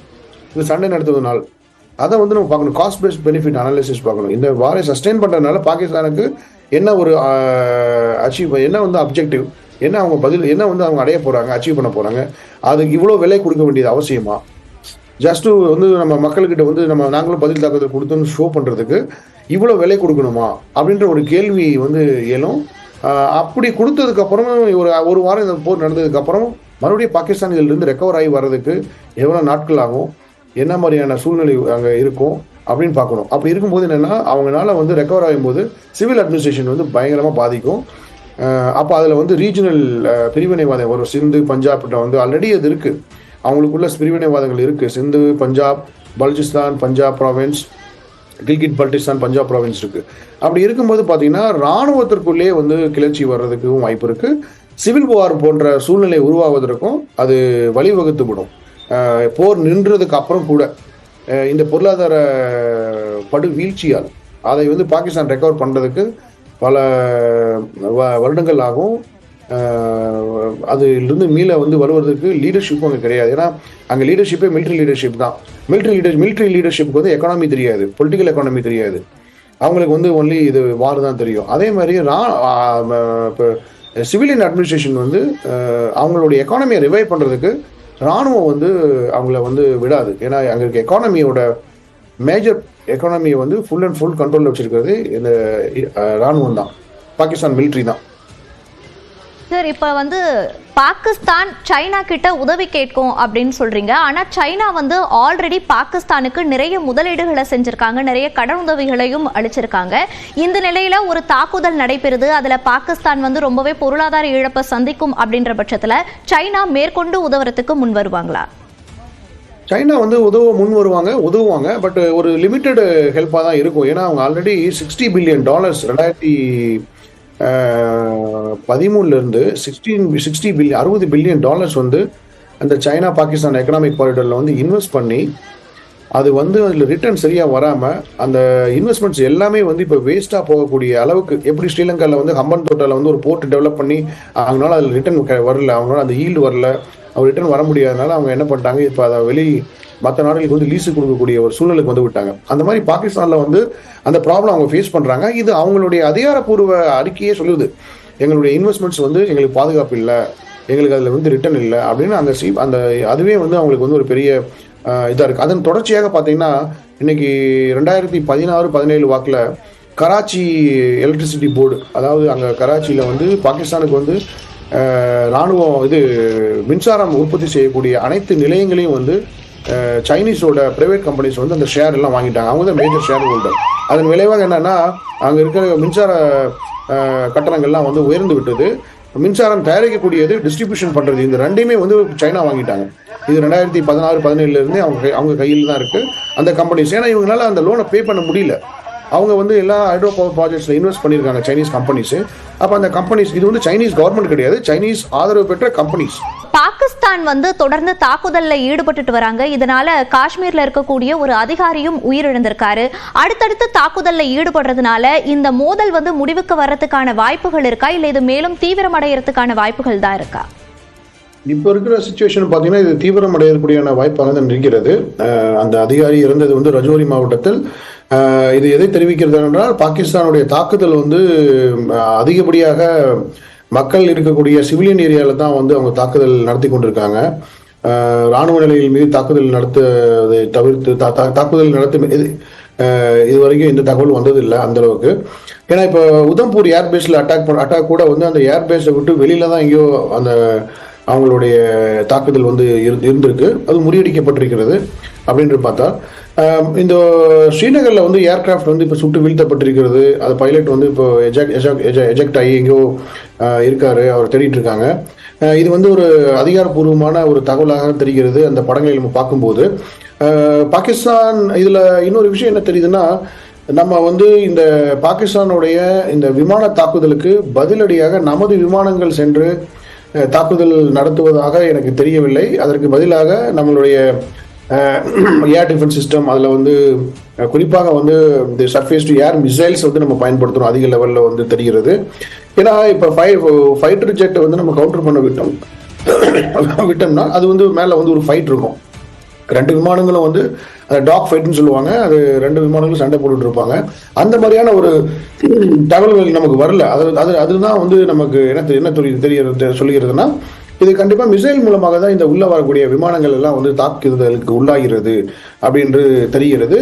இந்த சண்டை நடத்துவதனால், அதை வந்து நம்ம பார்க்கணும். காஸ்ட் பேஸ்ட் பெனிஃபிட் அனாலிசிஸ் பார்க்கணும். இந்த வாரை சஸ்டெயின் பண்ணுறதுனால பாகிஸ்தானுக்கு என்ன ஒரு என்ன வந்து அப்ஜெக்டிவ், என்ன அவங்க என்ன வந்து அவங்க அடைய போகிறாங்க, அச்சீவ் பண்ண போகிறாங்க, அதுக்கு இவ்வளோ விலை கொடுக்க வேண்டியது அவசியமா? ஜஸ்ட்டு வந்து நம்ம மக்கள்கிட்ட வந்து நாங்களும் பதில் தாக்குதல் கொடுத்தோன்னு ஷோ பண்ணுறதுக்கு இவ்வளோ விலை கொடுக்கணுமா அப்படின்ற ஒரு கேள்வி வந்து எழும். அப்படி கொடுத்ததுக்கப்புறமும் ஒரு வாரம் இந்த போர் நடந்ததுக்கப்புறம் மறுபடியும் பாகிஸ்தான் இதிலிருந்து ரெக்கவர் ஆகி வர்றதுக்கு எவ்வளோ நாட்கள் ஆகும், என்ன மாதிரியான சூழ்நிலை அங்கே இருக்கும் அப்படின்னு பார்க்கணும். அப்படி இருக்கும்போது என்னென்னா அவங்களால வந்து ரெக்கவர் ஆகும்போது சிவில் அட்மினிஸ்ட்ரேஷன் வந்து பயங்கரமாக பாதிக்கும். அப்போ அதில் வந்து ரீஜனல் பிரிவினைவாதம் ஒரு சிந்து, பஞ்சாப்கிட்ட வந்து ஆல்ரெடி அது இருக்குது. அவங்களுக்குள்ள பிரிவினைவாதங்கள் இருக்குது. சிந்து, பஞ்சாப், பலுச்சிஸ்தான், பஞ்சாப் ப்ராவின்ஸ், கில்கிட் பல்டிஸ்தான், பஞ்சாப் ப்ராவின்ஸ் இருக்குது. அப்படி இருக்கும்போது பார்த்தீங்கன்னா இராணுவத்திற்குள்ளே வந்து கிளர்ச்சி வர்றதுக்கும் வாய்ப்பு இருக்குது. சிவில் வார் போன்ற சூழ்நிலை உருவாவதற்கும் அது வழிவகுத்துவிடும். போர் நின்றதுக்கு அப்புறம் கூட இந்த பொருளாதார படு வீழ்ச்சியால் அதை வந்து பாகிஸ்தான் ரெக்கவர் பண்ணுறதுக்கு பல வருடங்கள் ஆகும். அதிலிருந்து மீள வந்து வருவதற்கு லீடர்ஷிப்பும் அங்கே கிடையாது. ஏன்னா அங்கே லீடர்ஷிப்பே மிலிட்ரி லீடர்ஷிப் தான். மிலிட்ரி லீடர்ஷிப்புக்கு வந்து எக்கானமி தெரியாது, பொலிட்டிக்கல் எக்கானமி தெரியாது. அவங்களுக்கு வந்து ஒன்லி இது வார் தான் தெரியும். அதே மாதிரி இப்போ சிவிலியன் அட்மினிஸ்ட்ரேஷன் வந்து அவங்களுடைய எக்கானமியை ரிவைவ் பண்ணுறதுக்கு இராணுவம் வந்து அவங்கள வந்து விடாது. ஏன்னா அங்கே இருக்க எக்கானமியோட மேஜர் எக்கானமியை வந்து ஃபுல் அண்ட் ஃபுல் கண்ட்ரோலில் வச்சிருக்கிறது இந்த இராணுவம் தான், பாகிஸ்தான் மிலிட்ரி தான். சார், இப்போ வந்து பாகிஸ்தான் சைனா கிட்ட உதவி கேட்கும் அப்படின்னு சொல்றீங்க. ஆனா சைனா வந்து ஆல்ரெடி பாகிஸ்தானுக்கு நிறைய முதலீடுகளை செஞ்சிருக்காங்க, நிறைய கடன் உதவிகளையும் அளிச்சிருக்காங்க. இந்த நிலையில ஒரு தாக்குதல் நடைபெறுது, அதுல பாகிஸ்தான் வந்து ரொம்பவே பொருளாதார இழப்பை சந்திக்கும் அப்படின்ற பட்சத்துல சைனா மேற்கொண்டு உதவுறதுக்கு முன் வருவாங்களா? சைனா வந்து உதவுவாங்க. பட் ஒரு லிமிட்டட் ஹெல்ப்பாக தான் இருக்கும். ஏன்னா அவங்க ஆல்ரெடி $60 பில்லியன் 2013 $60 பில்லியன் வந்து அந்த சைனா பாகிஸ்தான் எக்கனாமிக் காரிடரில் வந்து இன்வெஸ்ட் பண்ணி அது வந்து அதில் ரிட்டர்ன் சரியாக வராமல் அந்த இன்வெஸ்ட்மெண்ட்ஸ் எல்லாமே வந்து இப்போ வேஸ்ட்டாக போகக்கூடிய அளவுக்கு, எப்படி ஸ்ரீலங்காவில் வந்து ஹம்பன் தோட்டாவில் வந்து ஒரு போர்ட் டெவலப் பண்ணி அவங்களால அதில் ரிட்டர்ன் வரல, அவங்களால அந்த ஈல்டு வரல, அவங்க ரிட்டர்ன் வர முடியாதனால அவங்க என்ன பண்ணிட்டாங்க, இப்போ அதை மற்ற நாடுகளுக்கு வந்து லீஸு கொடுக்கக்கூடிய ஒரு சூழலுக்கு வந்து விட்டாங்க. அந்த மாதிரி பாகிஸ்தானில் வந்து அந்த ப்ராப்ளம் அவங்க ஃபேஸ் பண்ணுறாங்க. இது அவங்களுடைய அதிகாரப்பூர்வ அறிக்கையே சொல்லுது, எங்களுடைய இன்வெஸ்ட்மெண்ட்ஸ் வந்து எங்களுக்கு பாதுகாப்பு இல்லை, எங்களுக்கு அதில் வந்து ரிட்டர்ன் இல்லை அப்படின்னு அந்த அதுவே வந்து அவங்களுக்கு வந்து ஒரு பெரிய இதாக இருக்குது. அதன் தொடர்ச்சியாக பார்த்தீங்கன்னா இன்னைக்கு 2016-17 வாக்கில் கராச்சி எலக்ட்ரிசிட்டி போர்டு, அதாவது அங்கே கராச்சியில் வந்து பாகிஸ்தானுக்கு வந்து இராணுவம் மின்சாரம் உற்பத்தி செய்யக்கூடிய அனைத்து நிலையங்களையும் வந்து சைனீஸோட பிரைவேட் கம்பெனிஸ் வந்து அந்த ஷேர் எல்லாம் வாங்கிட்டாங்க. அவங்க தான் மேஜர் ஷேர் ஹோல்டர். அதன் விளைவாக என்னன்னா அங்கே இருக்கிற மின்சார கட்டணங்கள்லாம் வந்து உயர்ந்து விட்டது. மின்சாரம் தயாரிக்கக்கூடியது, டிஸ்ட்ரிபியூஷன் பண்றது, இந்த ரெண்டையுமே வந்து சைனா வாங்கிட்டாங்க. இது 2016-17 அவங்க கையில் தான் இருக்கு அந்த கம்பெனிஸ். ஏன்னா இவங்களால அந்த லோனை பே பண்ண முடியல. அவங்க வந்து எல்லா ஹைட்ரோ பவர் ப்ராஜெக்ட்ஸ்ல இன்வெஸ்ட் பண்ணியிருக்காங்க சைனீஸ் கம்பெனிஸ். அப்போ அந்த கம்பெனிஸ், இது வந்து சைனீஸ் கவர்மெண்ட் கிடையாது, சைனீஸ் ஆதரவு பெற்ற கம்பெனிஸ். பாகிஸ்தான் வந்து தொடர்ந்து தாக்குதல்ல ஈடுபட்டு வராங்க. இதனால காஷ்மீர்ல இருக்கக்கூடிய ஒரு அதிகாரியும் உயிரிழந்திருக்காரு. அடுத்தடுத்து தாக்குதல்ல ஈடுபடுறதுனால இந்த மோதல் வந்து முடிவுக்கு வர்றதுக்கான வாய்ப்புகள் இருக்கா, இல்ல இது மேலும் தீவிரமடைகிறதுக்கான வாய்ப்புகள் தான் இருக்கா? இப்போ இருக்கிற சிச்சுவேஷன் பார்த்தீங்கன்னா இது தீவிரமடையக்கூடியான வாய்ப்பாக தான் இருக்கிறது. அந்த அதிகாரி இருந்தது வந்து ரஜோரி மாவட்டத்தில். இது எதை தெரிவிக்கிறது என்றால், பாகிஸ்தானுடைய தாக்குதல் வந்து அதிகப்படியாக மக்கள் இருக்கக்கூடிய சிவிலியன் ஏரியாவில் தான் வந்து அவங்க தாக்குதல் நடத்தி கொண்டிருக்காங்க. இராணுவ நிலையில் மீது தாக்குதல் நடத்துவதை தவிர்த்து தாக்குதல் இது வரைக்கும் இந்த தகவல் வந்ததில்லை அந்த அளவுக்கு. ஏன்னா இப்போ உதம்பூர் ஏர்பேஸில் அட்டாக் கூட வந்து அந்த ஏர்பேஸை விட்டு வெளியில தான் எங்கேயோ அந்த அவங்களுடைய தாக்குதல் வந்து இருந்திருக்கு, அது முறியடிக்கப்பட்டிருக்கிறது அப்படின்னு பார்த்தா. இந்த ஸ்ரீநகரில் வந்து ஏர்கிராஃப்ட் வந்து இப்போ சுட்டு வீழ்த்தப்பட்டிருக்கிறது. அது பைலட் வந்து இப்போ எஜெக்ட் ஆகி எங்கேயோ இருக்காரு, அவர் தேடிட்டு இருக்காங்க. இது வந்து ஒரு அதிகாரப்பூர்வமான ஒரு தகவலாக தெரிகிறது அந்த படங்களை நம்ம பார்க்கும்போது. பாகிஸ்தான் இதில் இன்னொரு விஷயம் என்ன தெரியுதுன்னா, நம்ம வந்து இந்த பாகிஸ்தானுடைய இந்த விமான தாக்குதலுக்கு பதிலடியாக நமது விமானங்கள் சென்று தாக்குதல் நடத்துவதாக எனக்கு தெரியவில்லை. அதற்கு பதிலாக நம்மளுடைய ஏர் டிஃபென்ஸ் சிஸ்டம், அதில் வந்து குறிப்பாக வந்து இந்த சர்ஃபேஸ் டு ஏர் மிசைல்ஸ் வந்து நம்ம பயன்படுத்துகிறோம் அதிக லெவலில் வந்து தெரிகிறது. ஏன்னா இப்போ ஃபைட்டர் ஜெட்டை வந்து நம்ம கவுண்டர் பண்ண விட்டோம்னா அது வந்து மேலே வந்து ஒரு ஃபைட் இருக்கும். 2 விமானங்களும் வந்து டாக் ஃபைட்னு சொல்லுவாங்க, அது 2 விமானங்களும் சண்டை போட்டுட்டு இருப்பாங்க. அந்த மாதிரியான ஒரு தகவல்கள் நமக்கு வரல. அதுதான் வந்து நமக்கு என்ன சொல்லுகிறதுனா, இது கண்டிப்பா மிசைல் மூலமாக தான் இந்த உள்ள வரக்கூடிய விமானங்கள் எல்லாம் வந்து தாக்குதலுக்கு உள்ளாகிறது அப்படின்னு தெரிகிறது.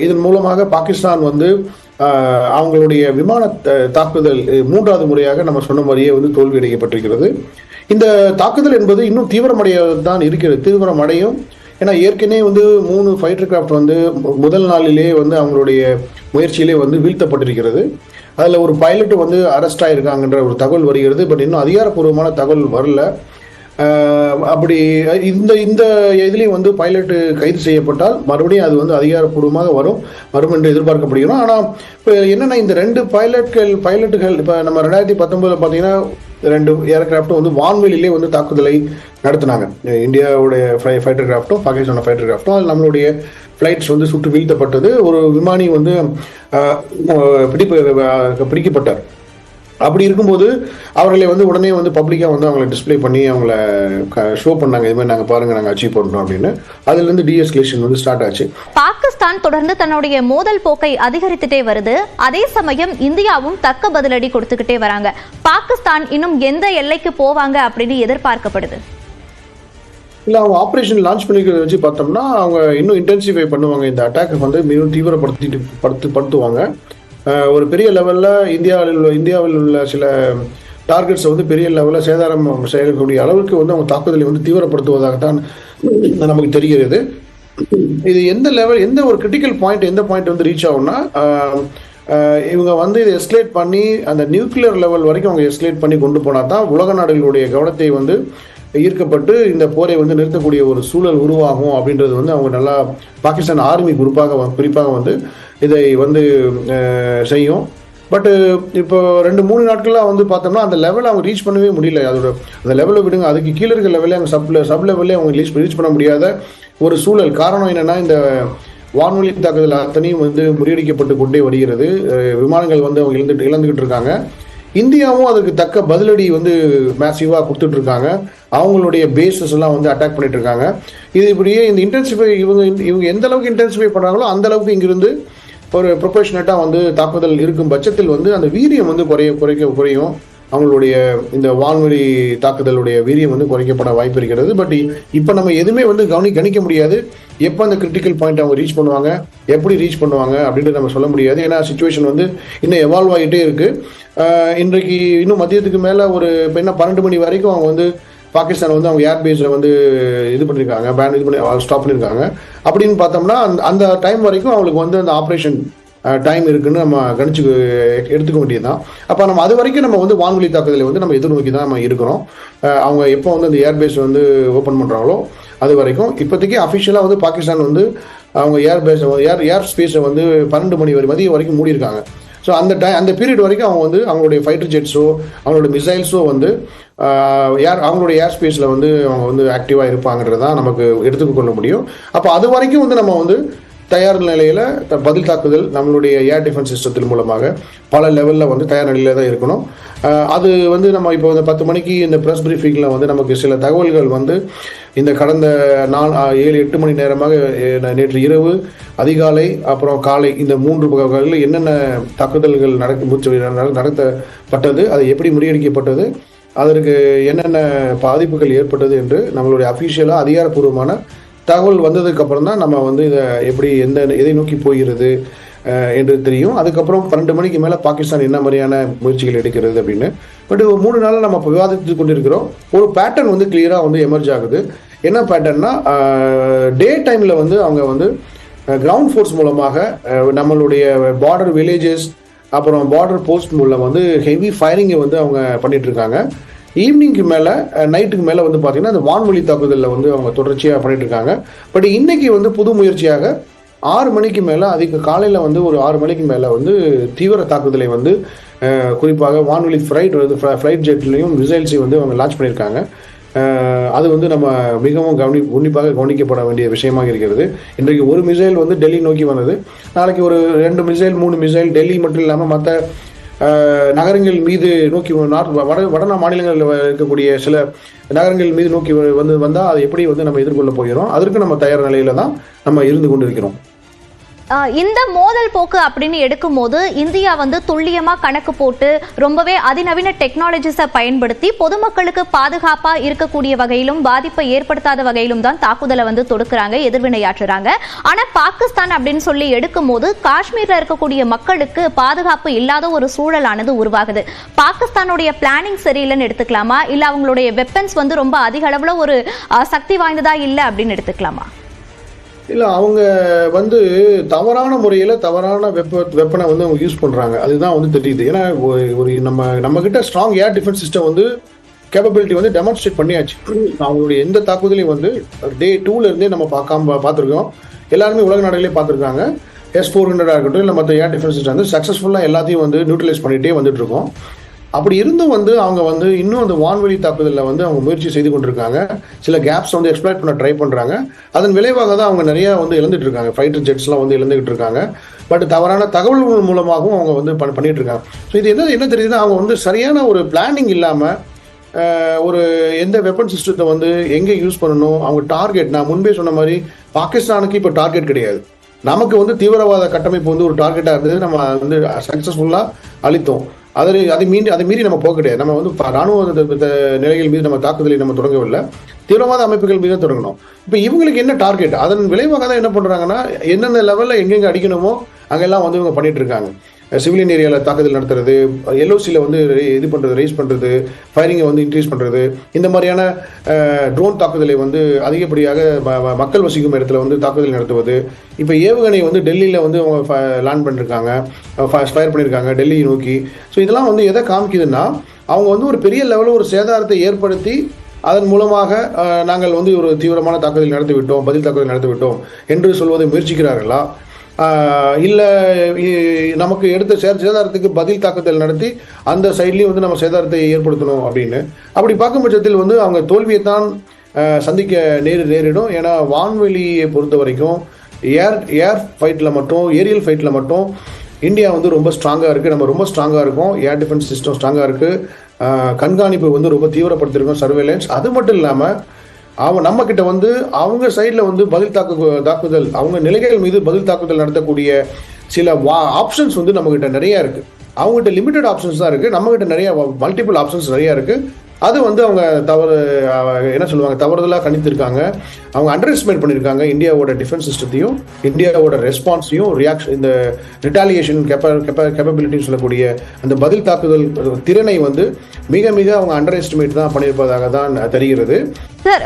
இதன் மூலமாக பாகிஸ்தான் வந்து அவங்களுடைய விமான தாக்குதல் 3வது முறையாக நம்ம சொன்ன மாதிரியே வந்து தோல்வி அடையப்பட்டிருக்கிறது. இந்த தாக்குதல் என்பது இன்னும் தீவிரமடையதான் இருக்கிறது, தீவிரமடையும். ஏன்னா ஏற்கனவே வந்து 3 ஃபைட்டர் கிராஃப்ட் வந்து முதல் நாளிலே வந்து அவங்களுடைய முயற்சியிலே வந்து வீழ்த்தப்பட்டிருக்கிறது. அதில் ஒரு பைலட் வந்து அரெஸ்ட் ஆகிருக்காங்கன்ற ஒரு தகவல் வருகிறது. பட் இன்னும் அதிகாரப்பூர்வமான தகவல் வரல. அப்படி இந்த இதுலேயும் வந்து பைலட்டு கைது செய்யப்பட்டால் மறுபடியும் அது வந்து அதிகாரப்பூர்வமாக வரும் என்று எதிர்பார்க்கப்படுகிறோம். ஆனால் இப்போ என்னென்னா, இந்த 2 பைலட்டுகள் இப்போ நம்ம 2019 பார்த்தீங்கன்னா 2 ஏர்கிராஃப்டும் வந்து வான்வெளியிலே வந்து தாக்குதலை நடத்தினாங்க. இந்தியாவுடைய ஃபைட்டர் கிராஃப்டும் பாகிஸ்தானோட ஃபைட்டர் கிராஃப்டும். அது நம்மளுடைய ஃப்ளைட்ஸ் வந்து சுட்டு வீழ்த்தப்பட்டது. ஒரு விமானி வந்து பிடிக்கப்பட்டார். அப்படி இருக்கும்போது அவர்களை வந்து உடனே வந்து பப்ளிக்காக வந்து அவங்களை டிஸ்பிளே பண்ணி அவங்கள ஷோ பண்ணாங்க, இது மாதிரி நாங்கள் பாருங்கள் நாங்கள் அச்சீவ் பண்ணுறோம் அப்படின்னு. அதுலேருந்து டீஎஸ்கலேஷன் வந்து ஸ்டார்ட் ஆச்சு. பாகிஸ்தான் தொடர்ந்து தன்னுடைய மோதல் போக்கை அதிகரித்துட்டே வருது. அதே சமயம் இந்தியாவும் தக்க பதிலடி கொடுத்துக்கிட்டே வராங்க. பாகிஸ்தான் இன்னும் எந்த எல்லைக்கு போவாங்க அப்படின்னு எதிர்பார்க்கப்படுது? இல்லை, அவங்க ஆப்ரேஷன் லான்ச் பண்ணிக்கிறத வச்சு பார்த்தோம்னா அவங்க இன்னும் இன்டென்சிஃபை பண்ணுவாங்க. இந்த அட்டாக்கை வந்து மிகவும் தீவிரப்படுத்துவாங்க. ஒரு பெரிய லெவலில் இந்தியாவில் உள்ள சில டார்கெட்ஸை வந்து பெரிய லெவலில் சேதாரம் செய்யக்கூடிய அளவுக்கு வந்து அவங்க தாக்குதலை வந்து தீவிரப்படுத்துவதாகத்தான் நமக்கு தெரிகிறது. இது எந்த ஒரு கிரிட்டிக்கல் பாயிண்ட், எந்த பாயிண்ட் வந்து ரீச் ஆகும்னா, இவங்க வந்து இதை எஸ்கலேட் பண்ணி அந்த நியூக்ளியர் லெவல் வரைக்கும் அவங்க எஸ்கலேட் பண்ணி கொண்டு போனால் தான் உலக நாடுகளுடைய கவனத்தை வந்து ஈர்க்கப்பட்டு இந்த போரை வந்து நிறுத்தக்கூடிய ஒரு சூழல் உருவாகும் அப்படின்றது வந்து அவங்க நல்லா பாகிஸ்தான் ஆர்மி குறிப்பாக வந்து இதை வந்து செய்யும். பட் இப்போ 2-3 நாட்களாக வந்து பார்த்தோம்னா அந்த லெவலை அவங்க ரீச் பண்ணவே முடியல. அதோட அந்த லெவலை விடுங்க, அதுக்கு கீழே இருக்க லெவலே அவங்க சப் லெவலே அவங்க ரீச் பண்ண முடியாத ஒரு சூழல். காரணம் என்னன்னா, இந்த வான்வெளி தாக்குதல் அத்தனையும் வந்து முறியடிக்கப்பட்டு கொண்டே வருகிறது. விமானங்கள் வந்து அவங்க இழந்துகிட்டு இருக்காங்க. இந்தியாவும் அதுக்கு தக்க பதிலடி வந்து மேசிவாக கொடுத்துட்டு இருக்காங்க. அவங்களுடைய பேசஸ் எல்லாம் வந்து அட்டாக் பண்ணிட்டு இருக்காங்க. இது இப்படியே இந்த இன்டென்சிஃபை இவங்க எந்த அளவுக்கு இன்டென்சிஃபை பண்ணுறாங்களோ அந்த அளவுக்கு இங்கிருந்து ஒரு ப்ரொபோஷனட்டாக வந்து தாக்குதல் இருக்கும் பட்சத்தில் வந்து அந்த வீரியம் வந்து குறையும். அவங்களுடைய இந்த வான்வெளி தாக்குதலுடைய வீரியம் வந்து குறைக்கப்பட வாய்ப்பு இருக்கிறது. பட் இப்போ நம்ம எதுவுமே வந்து கணிக்க முடியாது. எப்போ அந்த கிரிட்டிக்கல் பாயிண்ட் அவங்க ரீச் பண்ணுவாங்க, எப்படி ரீச் பண்ணுவாங்க அப்படின்ட்டு நம்ம சொல்ல முடியாது. ஏன்னா சிச்சுவேஷன் வந்து இன்னும் எவால்வ் ஆகிட்டே இருக்கு. இன்றைக்கு இன்னும் மதியத்துக்கு மேலே ஒரு 12 மணி வரைக்கும் அவங்க வந்து பாகிஸ்தான் வந்து அவங்க ஏர்பேஸில் வந்து இது பண்ணியிருக்காங்க, ஸ்டாப் பண்ணியிருக்காங்க. அப்படின்னு பார்த்தோம்னா அந்த டைம் வரைக்கும் அவங்களுக்கு வந்து அந்த ஆப்ரேஷன் டைம் இருக்குன்னு நம்ம எடுத்துக்க வேண்டியதுதான். அப்போ நம்ம அது வரைக்கும் நம்ம வந்து வான்வெளி தாக்குதலை வந்து நம்ம எதிர்நோக்கி தான் நம்ம இருக்கிறோம். அவங்க எப்போ வந்து அந்த ஏர்பேஸ் வந்து ஓப்பன் பண்ணுறாங்களோ அது வரைக்கும். இப்போதைக்கு அஃபிஷியலாக வந்து பாகிஸ்தான் வந்து அவங்க ஏர் ஸ்பேஸை வந்து 12 மணி மதியம் வரைக்கும் மூடியிருக்காங்க. ஸோ அந்த பீரியட் வரைக்கும் அவங்க வந்து அவங்களுடைய ஃபைட்டர் ஜெட்ஸோ அவங்களோட மிசைல்ஸோ வந்து அவங்களுடைய ஏர் ஸ்பேஸில் வந்து அவங்க வந்து ஆக்டிவாக இருப்பாங்கன்றதான் நமக்கு எடுத்துக்க கொள்ள முடியும். அப்போ அது வரைக்கும் வந்து நம்ம வந்து தயார் நிலையில் பதில் தாக்குதல் நம்மளுடைய ஏர் டிஃபென்ஸ் சிஸ்டத்தின் மூலமாக பல லெவலில் வந்து தயார் நிலையில் தான் இருக்கணும். அது வந்து நம்ம இப்போ இந்த 10 மணிக்கு இந்த ப்ரெஸ் ப்ரீஃபிங்கில் வந்து நமக்கு சில தகவல்கள் வந்து இந்த கடந்த 7-8 மணி நேரமாக நேற்று இரவு, அதிகாலை, அப்புறம் காலை இந்த 3 பகுதிகளில் என்னென்ன தாக்குதல்கள் நடத்தப்பட்டது, அது எப்படி முறியடிக்கப்பட்டது, அதற்கு என்னென்ன பாதிப்புகள் ஏற்பட்டது என்று நம்மளுடைய அஃபிஷியலாக அதிகாரப்பூர்வமான தகவல் வந்ததுக்கு அப்புறம் தான் நம்ம வந்து இதை எப்படி எதை நோக்கி போகிறது என்று தெரியும். அதுக்கப்புறம் 12 மணிக்கு மேலே பாகிஸ்தான் என்ன மாதிரியான முயற்சிகள் எடுக்கிறது அப்படின்னு. பட் 3 நாளில் நம்ம விவாதித்து கொண்டிருக்கிறோம். ஒரு பேட்டர்ன் வந்து கிளியராக வந்து எமர்ஜ் ஆகுது. என்ன பேட்டர்ன்னா, டே டைமில் வந்து அவங்க வந்து கிரவுண்ட் ஃபோர்ஸ் மூலமாக நம்மளுடைய பார்டர் வில்லேஜஸ் அப்புறம் பார்டர் போஸ்ட் மூலம் வந்து ஹெவி ஃபயரிங்கை வந்து அவங்க பண்ணிட்டு இருக்காங்க. ஈவினிங்க்கு மேலே நைட்டுக்கு மேலே வந்து பார்த்தீங்கன்னா அந்த வான்வெளி தாக்குதலில் வந்து அவங்க தொடர்ச்சியாக பண்ணிட்டு இருக்காங்க. பட் இன்னைக்கு வந்து புது முயற்சியாக 6 மணிக்கு மேலே, அதுக்கு காலையில் வந்து ஒரு 6 மணிக்கு மேலே வந்து தீவிர தாக்குதலை வந்து குறிப்பாக வான்வெளி ஃப்ளைட் ஜெட்லையும் மிசைல்ஸையும் வந்து அவங்க லான்ச் பண்ணியிருக்காங்க. அது வந்து நம்ம மிகவும் உன்னிப்பாக கவனிக்கப்பட வேண்டிய விஷயமாக இருக்கிறது. இன்றைக்கு ஒரு மிசைல் வந்து டெல்லி நோக்கி வந்தது. நாளைக்கு ஒரு 2 மிசைல் 3 மிசைல் டெல்லி மட்டும் இல்லாமல் மற்ற நகரங்கள் மீது நோக்கி வட மாநிலங்களில் இருக்கக்கூடிய சில நகரங்கள் மீது நோக்கி வந்தால் அதை எப்படி வந்து நம்ம எதிர்கொள்ள போகிறோம், அதற்கு நம்ம தயார் நிலையில தான் நம்ம இருந்து கொண்டு இருக்கிறோம். இந்த மோதல் போக்கு அப்படின்னு எடுக்கும் போது இந்தியா வந்து துல்லியமா கணக்கு போட்டு ரொம்பவே அதிநவீன டெக்னாலஜிஸை பயன்படுத்தி பொதுமக்களுக்கு பாதுகாப்பா இருக்கக்கூடிய வகையிலும் பாதிப்பை ஏற்படுத்தாத வகையிலும் தான் தாக்குதலை வந்து தொடுக்கிறாங்க, எதிர்வினையாற்றுறாங்க. ஆனா பாகிஸ்தான் அப்படின்னு சொல்லி எடுக்கும் போது காஷ்மீர்ல இருக்கக்கூடிய மக்களுக்கு பாதுகாப்பு இல்லாத ஒரு சூழலானது உருவாகுது. பாகிஸ்தானுடைய பிளானிங் சரியில்லைன்னு எடுத்துக்கலாமா, இல்ல அவங்களுடைய வெப்பன்ஸ் வந்து ரொம்ப அதிக அளவுல ஒரு சக்தி வாய்ந்ததா இல்லை அப்படின்னு எடுத்துக்கலாமா? இல்லை, அவங்க வந்து தவறான முறையில் தவறான வெப்பனை வந்து அவங்க யூஸ் பண்ணுறாங்க. அதுதான் வந்து தெரியுது. ஏன்னா ஒரு நம்ம கிட்ட ஸ்ட்ராங் ஏர் டிஃபென்ஸ் சிஸ்டம் வந்து கேப்பபிலிட்டி வந்து டெமான்ஸ்ட்ரேட் பண்ணியாச்சு. அவங்களுடைய எந்த தாக்குதலையும் வந்து டே 2லேருந்தே நம்ம பார்த்துருக்கோம். எல்லாருமே உலக நாடுகளே பார்த்துருக்காங்க. S-400 இருக்கட்டும் இல்லை மற்ற ஏர் டிஃபென்ஸ் சிஸ்டம் வந்து சக்ஸஸ்ஃபுல்லாக எல்லாத்தையும் வந்து நியூட்ரலைஸ் பண்ணிகிட்டே வந்துட்டு இருக்கோம். அப்படி இருந்தும் வந்து அவங்க வந்து இன்னும் அந்த வான்வெளி தாக்குதலில் வந்து அவங்க முயற்சி செய்து கொண்டிருக்காங்க. சில கேப்ஸ் வந்து எக்ஸ்ப்ளாய்ட் பண்ண ட்ரை பண்ணுறாங்க. அதன் விளைவாக தான் அவங்க நிறையா வந்து இழந்துட்டு இருக்காங்க. ஃபைட்டர் ஜெட்ஸ்லாம் வந்து இழந்துகிட்டு இருக்காங்க. பட் தவறான தகவல்கள் மூலமாகவும் அவங்க வந்து பண்ணிட்டு இருக்காங்க. ஸோ இது என்ன தெரியுதுன்னா, அவங்க வந்து சரியான ஒரு பிளானிங் இல்லாமல் ஒரு எந்த வெப்பன் சிஸ்டத்தை வந்து எங்கே யூஸ் பண்ணணும், அவங்க டார்கெட், நான் முன்பே சொன்ன மாதிரி பாகிஸ்தானுக்கு இப்போ டார்கெட் கிடையாது. நமக்கு வந்து தீவிரவாத கட்டமைப்பு வந்து ஒரு டார்கெட்டாக இருந்தது. நம்ம வந்து சக்ஸஸ்ஃபுல்லாக அளித்தோம். அதை மீறி நம்ம போக கிடையாது. நம்ம வந்து ராணுவ நிலைகள் மீது நம்ம தாக்குதலை நம்ம தொடங்கவில்லை, தீவிரவாத அமைப்புகள் மீது தொடங்கணும். இப்போ இவங்களுக்கு என்ன டார்கெட், அதன் விளைவாக தான் என்ன பண்ணுறாங்கன்னா, எந்தெந்த லெவலில் எங்கெங்கே அடிக்கணுமோ அங்கெல்லாம் வந்து இவங்க பண்ணிட்டு இருக்காங்க. சிவிலியன் ஏரியாவில் தாக்குதல் நடத்துறது, எல்ஓசியில் வந்து இது பண்ணுறது, ரைஸ் பண்ணுறது, ஃபயரிங்கை வந்து இன்க்ரீஸ் பண்ணுறது, இந்த மாதிரியான ட்ரோன் தாக்குதலை வந்து அதிகப்படியாக மக்கள் வசிக்கும் இடத்துல வந்து தாக்குதல் நடத்துவது. இப்போ ஏவுகணை வந்து டெல்லியில் வந்து அவங்க லேண்ட் பண்ணியிருக்காங்க, ஃபயர் பண்ணியிருக்காங்க டெல்லியை நோக்கி. ஸோ இதெல்லாம் வந்து எதை காமிக்குதுன்னா, அவங்க வந்து ஒரு பெரிய லெவலில் ஒரு சேதாரத்தை ஏற்படுத்தி அதன் மூலமாக நாங்கள் வந்து ஒரு தீவிரமான தாக்குதல் நடத்திவிட்டோம், பதில் தாக்குதல் நடத்திவிட்டோம் என்று சொல்வதை முயற்சிக்கிறார்களா, இல்லை நமக்கு எடுத்த சேதாரத்துக்கு பதில் தாக்குதல் நடத்தி அந்த சைட்லேயும் வந்து நம்ம சேதாரத்தை ஏற்படுத்தணும் அப்படின்னு. அப்படி பார்க்கும் பட்சத்தில் வந்து அவங்க தோல்வியைத்தான் சந்திக்க நேரிடும். ஏன்னா வான்வெளியை பொறுத்த வரைக்கும் ஏர் ஃபைட்டில் மட்டும், ஏரியல் ஃபைட்டில் மட்டும் இந்தியா வந்து ரொம்ப ஸ்ட்ராங்காக இருக்குது. நம்ம ரொம்ப ஸ்ட்ராங்காக இருக்கோம். ஏர் டிஃபென்ஸ் சிஸ்டம் ஸ்ட்ராங்காக இருக்குது. கண்காணிப்பு வந்து ரொம்ப தீவிரப்படுத்திருக்கோம், சர்வேலன்ஸ். அது மட்டும் இல்லாமல் நம்ம கிட்ட வந்து அவங்க சைடில் வந்து பதில் தாக்குதல், அவங்க நிலைகள் மீது பதில் தாக்குதல் நடத்தக்கூடிய சில ஆப்ஷன்ஸ் வந்து நம்மகிட்ட நிறைய இருக்கு. அவங்ககிட்ட லிமிடெட் ஆப்ஷன்ஸ் தான் இருக்கு, நம்மகிட்ட நிறைய மல்டிபிள் ஆப்ஷன்ஸ் நிறைய இருக்கு. அது வந்து அவங்க தவறுதலாக கணித்திருக்காங்க. அவங்க அண்டர் எஸ்டிமேட் பண்ணியிருக்காங்க இந்தியாவோட டிஃபென்ஸ் சிஸ்டத்தையும், இந்தியாவோட ரெஸ்பான்ஸையும், இந்த ரிட்டாலியேஷன் கேப்பபிலிட்டின்னு சொல்லக்கூடிய அந்த பதில் தாக்குதல் திறனை வந்து மிக மிக அவங்க அண்டர் எஸ்டிமேட் தான் பண்ணியிருப்பதாக தான் தெரிகிறது. சார்,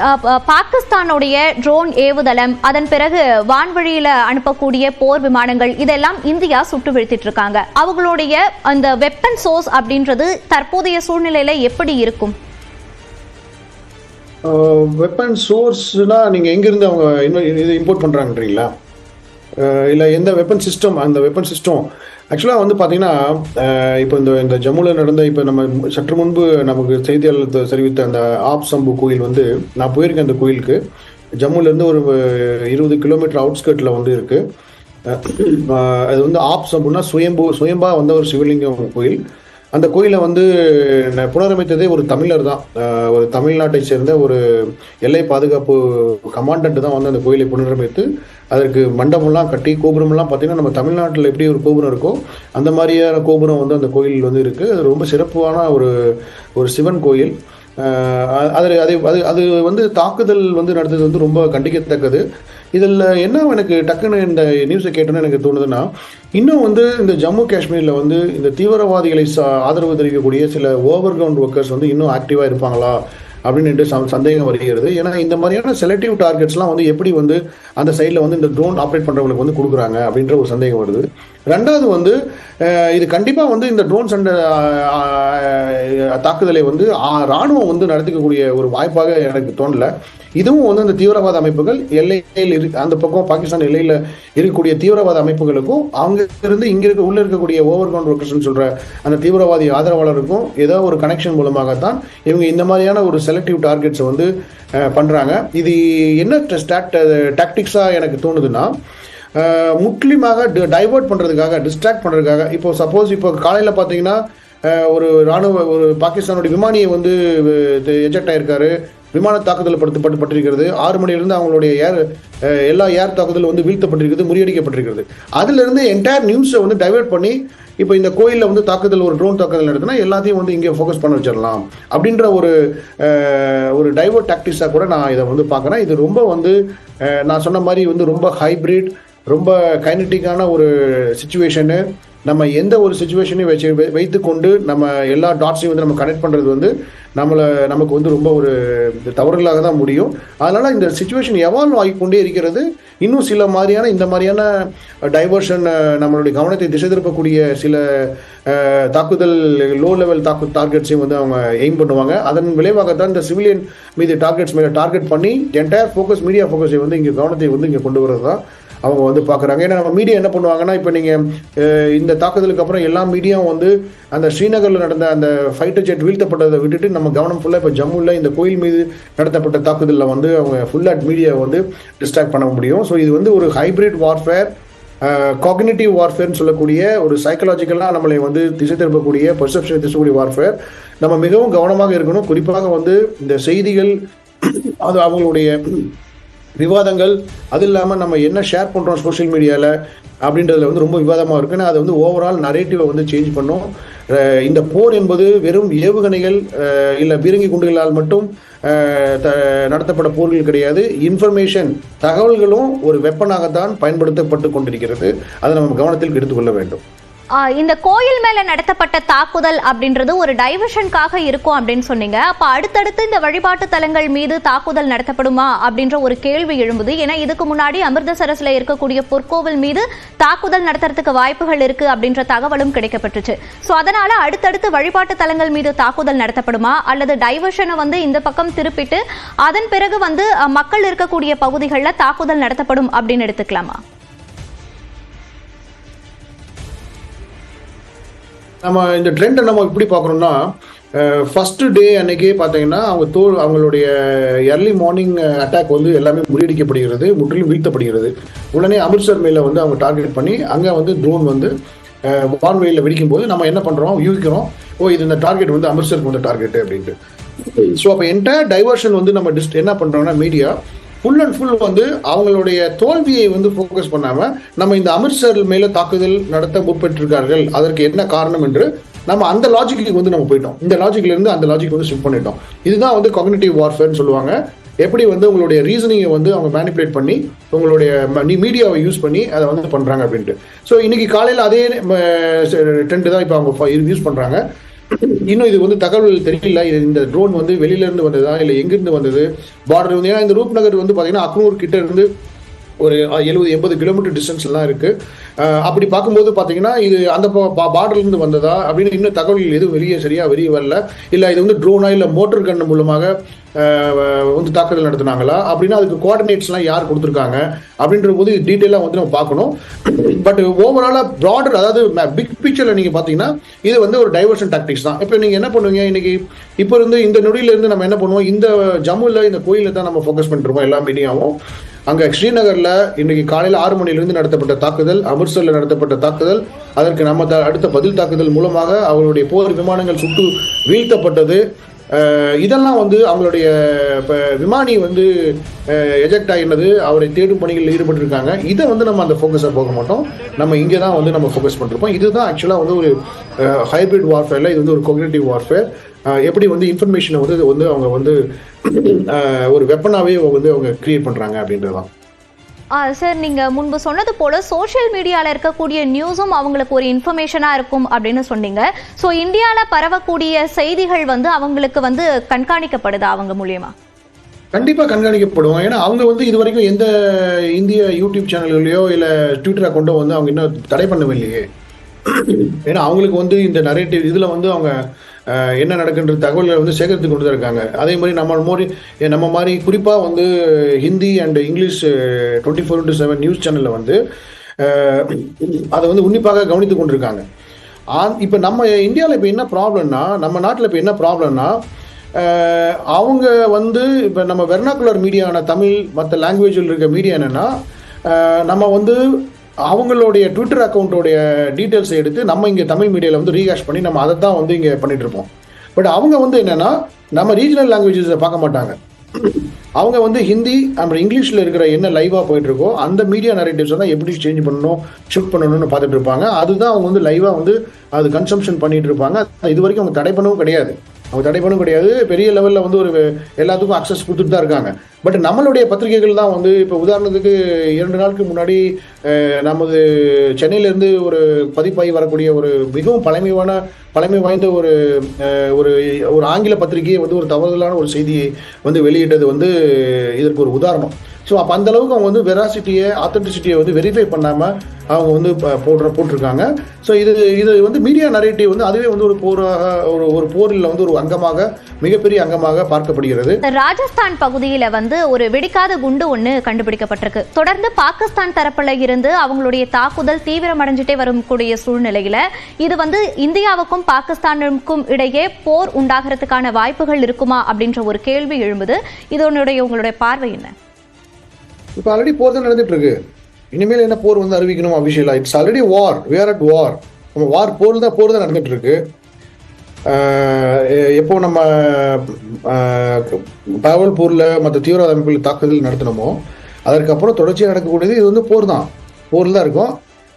பாகிஸ்தானுடைய ட்ரோன் ஏவுதளம், அதன் பிறகு வான்வழியில அனுப்பக்கூடிய போர் விமானங்கள், இதெல்லாம் இந்தியா சுட்டு வீழ்த்திட்டு இருக்காங்க. அவங்களுடைய அந்த வெப்பன் சோர்ஸ் அப்படின்றது தற்போதைய சூழ்நிலையில எப்படி இருக்கும்? வெப்பன் சோர்ஸ்னா நீங்க எங்கிருந்து அவங்க இது இம்போர்ட் பண்றாங்கன்றீங்களா, இல்லை எந்த வெப்பன் சிஸ்டம்? அந்த வெப்பன் சிஸ்டம் ஆக்சுவலாக வந்து பார்த்தீங்கன்னா, இப்போ இந்த ஜம்முவில் நடந்த, இப்போ நம்ம சற்று முன்பு நமக்கு செய்தியாளர் தெரிவித்த அந்த ஆப் சம்பு கோயில் வந்து, நான் போயிருக்கேன் அந்த கோயிலுக்கு. ஜம்முலேருந்து ஒரு 20 கிலோமீட்டர் அவுட்ஸ்கர்ட்டில் வந்து இருக்குது. அது வந்து ஆப் சம்புனா சுயம்பா வந்த ஒரு சிவலிங்கம் கோயில். அந்த கோயிலை வந்து புனரமைத்ததே ஒரு தமிழர் தான், ஒரு தமிழ்நாட்டை சேர்ந்த ஒரு எல்லை பாதுகாப்பு கமாண்டன்ட் தான் வந்து அந்த கோயிலை புனரமைத்து அதற்கு மண்டபம்லாம் கட்டி, கோபுரம்லாம் பார்த்தீங்கன்னா நம்ம தமிழ்நாட்டில் எப்படி ஒரு கோபுரம் இருக்கோ அந்த மாதிரியான கோபுரம் வந்து அந்த கோயில் வந்து இருக்குது. அது ரொம்ப சிறப்பான ஒரு சிவன் கோயில். அது வந்து தாக்குதல் வந்து நடந்தது வந்து ரொம்ப கண்டிக்கத்தக்கது. இதில் என்ன எனக்கு டக்குன்னு இந்த நியூஸை கேட்டோன்னு எனக்கு தோணுதுன்னா, இன்னும் வந்து இந்த ஜம்மு காஷ்மீரில் வந்து இந்த தீவிரவாதிகளை ஆதரவு தெரிவிக்கக்கூடிய சில ஓவர் கிரவுண்ட் ஒர்க்கர்ஸ் வந்து இன்னும் ஆக்டிவாக இருப்பாங்களா அப்படின்னு சந்தேகம் வருகிறது. ஏன்னா இந்த மாதிரியான செலக்டிவ் டார்கெட்ஸ்லாம் வந்து எப்படி வந்து அந்த சைடில் வந்து இந்த ட்ரோன் ஆப்ரேட் பண்ணுறவங்களுக்கு வந்து கொடுக்குறாங்க அப்படின்ற ஒரு சந்தேகம் வருது. ரெண்டாவது வந்து இது கண்டிப்பாக வந்து இந்த ட்ரோன் சண்டை தாக்குதலை வந்து இராணுவம் வந்து நடத்திக்கக்கூடிய ஒரு வாய்ப்பாக எனக்கு தோணலை. இதுவும் வந்து அந்த தீவிரவாத அமைப்புகள் எல்லையில் அந்த பக்கம் பாகிஸ்தான் எல்லையில் இருக்கக்கூடிய தீவிரவாத அமைப்புகளுக்கும் அவங்க இருந்து இங்கே உள்ள இருக்கக்கூடிய ஓவர் கிரவுண்ட் ஒர்க்கர்ஸ்னு சொல்கிற அந்த தீவிரவாதி ஆதரவாளருக்கும் ஏதோ ஒரு கனெக்ஷன் மூலமாகத்தான் இவங்க இந்த மாதிரியான ஒரு செலக்டிவ் டார்கெட்ஸை வந்து பண்ணுறாங்க. இது என்ன டாக்டிக்ஸாக எனக்கு தோணுதுன்னா, முற்றிலுமாக டைவர்ட் பண்ணுறதுக்காக, டிஸ்ட்ராக்ட் பண்ணுறதுக்காக. இப்போ சப்போஸ் இப்போ காலையில் பார்த்தீங்கன்னா ஒரு பாகிஸ்தானுடைய விமானியை வந்து எஜெக்ட் ஆயிருக்காரு, விமான தாக்குதல் பட்டிருக்கிறது. 6 மணிலிருந்து அவங்களுடைய எல்லா ஏர் தாக்குதல் வந்து வீழ்த்தப்பட்டிருக்கிறது, முறியடிக்கப்பட்டிருக்கிறது. அதிலிருந்து என்டையர் நியூஸை வந்து டைவர்ட் பண்ணி இப்போ இந்த கோயிலில் வந்து ஒரு ட்ரோன் தாக்குதல் நடத்தினா எல்லாத்தையும் வந்து இங்கே ஃபோக்கஸ் பண்ண வச்சிடலாம் அப்படின்ற ஒரு டைவர்ட் டாக்டிக்ஸாக கூட நான் இதை வந்து பார்க்குறேன். இது ரொம்ப வந்து நான் சொன்ன மாதிரி வந்து ரொம்ப ஹைப்ரிட், ரொம்ப கைனட்டிக்கான ஒரு சிச்சுவேஷனு. நம்ம எந்த ஒரு சிச்சுவேஷனையும் வைத்துக்கொண்டு நம்ம எல்லா டாட்ஸையும் வந்து நம்ம கனெக்ட் பண்ணுறது வந்து நமக்கு வந்து ரொம்ப ஒரு தவறுகளாக தான் முடியும். அதனால் இந்த சிச்சுவேஷன் எவால்வ் ஆகிக்கொண்டே இருக்கிறது. இன்னும் இந்த மாதிரியான டைவர்ஷன், நம்மளுடைய கவனத்தை திசை திருப்பக்கூடிய சில தாக்குதல், லோ லெவல் டார்கெட்ஸையும் வந்து அவங்க எய்ம் பண்ணுவாங்க. அதன் விளைவாகத்தான் இந்த சிவிலியன் மீது டார்கெட்ஸ் மேலே டார்கெட் பண்ணி என்டையர் மீடியா ஃபோக்கஸை வந்து இங்கே கவனத்தை வந்து இங்கே கொண்டு வரது தான் அவங்க வந்து பார்க்குறாங்க. ஏன்னா நம்ம மீடியா என்ன பண்ணுவாங்கன்னா, இப்போ நீங்கள் இந்த தாக்குதலுக்கு அப்புறம் எல்லா மீடியாவும் வந்து அந்த ஸ்ரீநகரில் நடந்த அந்த ஃபைட்டர் ஜெட் வீழ்த்தப்பட்டதை விட்டுட்டு நம்ம கவனம் ஃபுல்லாக இப்போ ஜம்முவில் இந்த கோயில் மீது நடத்தப்பட்ட தாக்குதலில் வந்து அவங்க ஃபுல்லாக மீடியாவை வந்து டிஸ்ட்ராக்ட் பண்ண முடியும். ஸோ இது வந்து ஒரு ஹைப்ரிட் வார்ஃபேர், காக்னிட்டிவ் வார்ஃபேர்னு சொல்லக்கூடிய ஒரு சைக்கலாஜிக்கலாக நம்மளை வந்து திசை திருப்பக்கூடிய பர்செப்ஷனை திசைக்கூடிய வார்ஃபேர். நம்ம மிகவும் கவனமாக இருக்கணும். குறிப்பாக வந்து இந்த செய்திகள், அது அவங்களுடைய விவாதங்கள், அது இல்லாமல் நம்ம என்ன ஷேர் பண்ணுறோம் சோஷியல் மீடியாவில் அப்படின்றதுல வந்து ரொம்ப விவாதமாக இருக்குன்னா அது வந்து ஓவரால் நரேட்டிவை வந்து சேஞ்ச் பண்ணும். இந்த போர் என்பது வெறும் ஏவுகணைகள் இல்லை பீரங்கி குண்டுகளால் மட்டும் நடத்தப்பட்ட போர்கள் கிடையாது. இன்ஃபர்மேஷன், தகவல்களும் ஒரு வெப்பனாகத்தான் பயன்படுத்தப்பட்டு கொண்டிருக்கிறது. அதை நம்ம கவனத்தில் எடுத்துக்கொள்ள வேண்டும். இந்த கோயில் மேல நடத்தப்பட்ட தாக்குதல் அப்படின்றது ஒரு டைவர்ஷனுக்காக இருக்கும் அப்படின்னு சொன்னீங்க. அப்ப அடுத்தடுத்து இந்த வழிபாட்டு தலங்கள் மீது தாக்குதல் நடத்தப்படுமா அப்படின்ற ஒரு கேள்வி எழும்புது. ஏன்னா இதுக்கு முன்னாடி அமிர்தசரஸ்ல இருக்கக்கூடிய பொற்கோவில் மீது தாக்குதல் நடத்துறதுக்கு வாய்ப்புகள் இருக்கு அப்படின்ற தகவலும் கிடைக்கப்பட்டுச்சு. ஸோ அதனால அடுத்தடுத்து வழிபாட்டு தலங்கள் மீது தாக்குதல் நடத்தப்படுமா, அல்லது டைவர்ஷனை வந்து இந்த பக்கம் திருப்பிட்டு அதன் பிறகு வந்து மக்கள் இருக்கக்கூடிய பகுதிகளில் தாக்குதல் நடத்தப்படும் அப்படின்னு எடுத்துக்கலாமா? நம்ம இந்த ட்ரெண்டை நம்ம இப்படி பார்க்குறோம்னா, ஃபர்ஸ்ட் டே அன்னைக்கே பார்த்தீங்கன்னா அவங்களுடைய எர்லி மார்னிங் அட்டாக் வந்து எல்லாமே முறியடிக்கப்படுகிறது, முற்றிலும் வீழ்த்தப்படுகிறது. உடனே அமிர்த்சர் மேல வந்து அவங்க டார்கெட் பண்ணி அங்கே வந்து ட்ரோன் வந்து வான்வெளியில் வெடிக்கும் போது நம்ம என்ன பண்ணுறோம், யூகிக்கிறோம், இது இந்த டார்கெட் வந்து அமிர்த்சருக்கு வந்து டார்கெட்டு அப்படின்ட்டு. ஸோ அப்போ என்டையர் டைவர்ஷன் வந்து நம்ம என்ன பண்ணுறோம்னா, மீடியா ஃபுல் அண்ட் ஃபுல் வந்து அவங்களுடைய தோல்வியை வந்து ஃபோக்கஸ் பண்ணாமல் நம்ம இந்த அமிர்த்சர் மேலே தாக்குதல் நடத்த முற்பட்டிருக்கார்கள், அதற்கு என்ன காரணம் என்று நம்ம அந்த லாஜிக்கு வந்து நம்ம போயிட்டோம். இந்த லாஜிக்லேருந்து அந்த லாஜிக் வந்து ஷிஃப்ட் பண்ணிட்டோம். இதுதான் வந்து காக்னிட்டிவ் வார்ஃபேர்னு சொல்லுவாங்க. எப்படி வந்து உங்களுடைய ரீசனிங்கை வந்து அவங்க மேனிப்புலேட் பண்ணி உங்களுடைய மீடியாவை யூஸ் பண்ணி அதை வந்து பண்ணுறாங்க அப்படின்ட்டு. ஸோ இன்னைக்கு காலையில் அதே ட்ரெண்ட் தான் இப்போ அவங்க யூஸ் பண்ணுறாங்க. இன்னும் இது வந்து தகவல் தெரியல, இந்த ட்ரோன் வந்து வெளியிலேருந்து வந்ததா இல்லை எங்கிருந்து வந்தது, பார்டர் வந்து. ஏன்னா இந்த ரூப் நகர் வந்து பார்த்தீங்கன்னா அக்னூர் கிட்ட இருந்து ஒரு 70-80 கிலோமீட்டர் டிஸ்டன்ஸ்லாம் இருக்குது. அப்படி பார்க்கும்போது பார்த்தீங்கன்னா இது அந்த பார்டர்லேருந்து வந்ததா அப்படின்னு இன்னும் தகவல் எதுவும் வெளியே வரல. இல்லை இது வந்து ட்ரோனா இல்லை மோட்டர் கன் மூலமாக வந்து தாக்குதல் நடத்தினாங்களா அப்படின்னா அதுக்கு கோஆர்டினேட்ஸ்லாம் யார் கொடுத்துருக்காங்க அப்படின்ற போது டீட்டெயிலாக வந்து நம்ம பார்க்கணும். பட் ஓவராலாக ப்ராடர், அதாவது பிக் பிக்சரில் நீங்கள் பார்த்தீங்கன்னா இது வந்து ஒரு டைவர்ஷன் டாக்டிக்ஸ் தான். இப்போ நீங்கள் என்ன பண்ணுவீங்க, இன்னைக்கு இப்போ இருந்து இந்த நொடியிலேருந்து நம்ம என்ன பண்ணுவோம், இந்த ஜம்முவில் இந்த கோயிலில் தான் நம்ம ஃபோக்கஸ் பண்ணிருக்கோம் எல்லா மீடியாவும். அங்கே ஸ்ரீநகரில் இன்னைக்கு காலையில் 6 மணிலிருந்து நடத்தப்பட்ட தாக்குதல், அமிர்த்சரில் நடத்தப்பட்ட தாக்குதல், அதற்கு நம்ம அடுத்த பதில் தாக்குதல் மூலமாக அவருடைய போர் விமானங்கள் சுட்டு வீழ்த்தப்பட்டது. இதெல்லாம் வந்து அவங்களுடைய விமானி வந்து எஜெக்ட் ஆகினது, அவரை தேடும் பணிகளில் ஈடுபட்டிருக்காங்க. இதை வந்து நம்ம அந்த ஃபோக்கஸாக போக மாட்டோம். நம்ம இங்கே தான் வந்து நம்ம ஃபோக்கஸ் பண்ணிருப்போம். இதுதான் ஆக்சுவலாக வந்து ஒரு ஹைப்ரிட் வார்ஃபேரில் இது வந்து ஒரு காக்னிட்டிவ் வார்ஃபேர். எப்படி வந்து இன்ஃபர்மேஷனை வந்து அவங்க வந்து ஒரு வெப்பனாவே வந்து அவங்க கிரியேட் பண்ணுறாங்க அப்படின்றதான். சார், நீங்கள் முன்பு சொன்னது போல் சோஷியல் மீடியாவில் இருக்கக்கூடிய நியூஸும் அவங்களுக்கு ஒரு இன்ஃபர்மேஷனாக இருக்கும் அப்படின்னு சொன்னீங்க. ஸோ இந்தியாவில் பரவக்கூடிய செய்திகள் வந்து அவங்களுக்கு வந்து கண்காணிக்கப்படுதா அவங்க மூலியமா? கண்டிப்பாக கண்காணிக்கப்படும். ஏன்னா அவங்க வந்து இது வரைக்கும் எந்த இந்திய யூடியூப் சேனல்லையோ இல்லை ட்விட்டர் அக்கௌண்ட்டோ வந்து அவங்க இன்னும் தடை பண்ணவில்லையே. ஏன்னா அவங்களுக்கு வந்து இந்த நரேட்டிவ் இதில் வந்து அவங்க என்ன நடக்குன்ற தகவல்களை வந்து சேகரித்து கொண்டு தான் இருக்காங்க. அதே மாதிரி நம்ம மாதிரி குறிப்பாக வந்து ஹிந்தி அண்ட் இங்கிலீஷ் 24/7 நியூஸ் சேனலில் வந்து அதை வந்து உன்னிப்பாக கவனித்து கொண்டிருக்காங்க. இப்போ நம்ம இந்தியாவில் இப்போ என்ன ப்ராப்ளம்னா, நம்ம நாட்டில் இப்போ என்ன ப்ராப்ளம்னா, அவங்க வந்து இப்போ நம்ம வெர்னாக்குலர் மீடியான தமிழ் மற்ற லாங்குவேஜில் இருக்க மீடியா என்னென்னா, நம்ம வந்து அவங்களுடைய ட்விட்டர் அக்கௌண்ட்டோடைய டீட்டெயில்ஸை எடுத்து நம்ம இங்கே தமிழ் மீடியாவில் வந்து ரீகாஷ் பண்ணி நம்ம அதை தான் வந்து இங்கே பண்ணிட்டு இருப்போம். பட் அவங்க வந்து என்னென்னா நம்ம ரீஜனல் லாங்குவேஜஸை பார்க்க மாட்டாங்க. அவங்க வந்து ஹிந்தி அப்புறம் இங்கிலீஷில் இருக்கிற என்ன லைவாக போயிட்டு இருக்கோ அந்த மீடியா நரேட்டிவ்ஸை தான் எப்படி சேஞ்ச் பண்ணணும், ஷிஃப்ட் பண்ணணும்னு பார்த்துட்டு இருப்பாங்க. அதுதான் அவங்க வந்து லைவாக வந்து அது கன்சம்ஷன் பண்ணிட்டு இருப்பாங்க. இது வரைக்கும் அவங்க தடை பண்ணவும் கிடையாது. பெரிய லெவலில் வந்து ஒரு எல்லாத்துக்கும் அக்சஸ் கொடுத்துட்டு தான் இருக்காங்க. பட் நம்மளுடைய பத்திரிகைகள் தான் வந்து இப்போ உதாரணத்துக்கு 2 நாளுக்கு முன்னாடி நமது சென்னையிலேருந்து ஒரு பதிப்பாகி வரக்கூடிய ஒரு மிகவும் பழமை வாய்ந்த ஒரு ஒரு ஆங்கில பத்திரிகையை வந்து ஒரு தவறுதலான ஒரு செய்தியை வந்து வெளியிட்டது வந்து இதற்கு ஒரு உதாரணம். ஸோ அப்போ அந்த அளவுக்கு அவங்க வந்து வெராசிட்டியை ஆத்தென்டிசிட்டியை வந்து வெரிஃபை பண்ணாமல் அவங்க வந்து போட்டிருக்காங்க. ஸோ இது வந்து மீடியா நரேட்டிவ் வந்து அதுவே வந்து ஒரு போராக ஒரு போரில் வந்து ஒரு அங்கமாக மிகப்பெரிய அங்கமாக பார்க்கப்படுகிறது. ராஜஸ்தான் பகுதியில வந்து ஒரு வெடிக்காத குண்டு ஒன்று கண்டுபிடிக்கப்பட்டிருக்கு. தொடர்ந்து பாகிஸ்தான் தரப்புல இருந்து அவங்களுடைய தாக்குதல் தீவிரமடைஞ்சிட்டே வரக்கூடிய சூழ்நிலையில இது வந்து இந்தியாவுக்கும் பாகிஸ்தானுக்கும் இடையே போர் உண்டாகிறதுக்கான வாய்ப்புகள் இருக்குமா அப்படின்ற ஒரு கேள்வி எழும்புது. இதனுடைய உங்களுடைய பார்வை என்ன? இப்போ ஆல்ரெடி போர் தான் நடந்துட்டு இருக்கு. இனிமேல் என்ன போர் வந்து அறிவிக்கணும் அபிஷியலா? It's already war. We are at war. நம்ம போர் தான் நடந்துட்டு இருக்கு. எப்போ நம்ம பாவல்பூர்ல மற்ற தீவிரவாத அமைப்புகள் தாக்குதல் நடத்தினோமோ அதற்கப்புறம் தொடர்ச்சியாக நடக்கக்கூடியது இது வந்து போர் தான் இருக்கும்.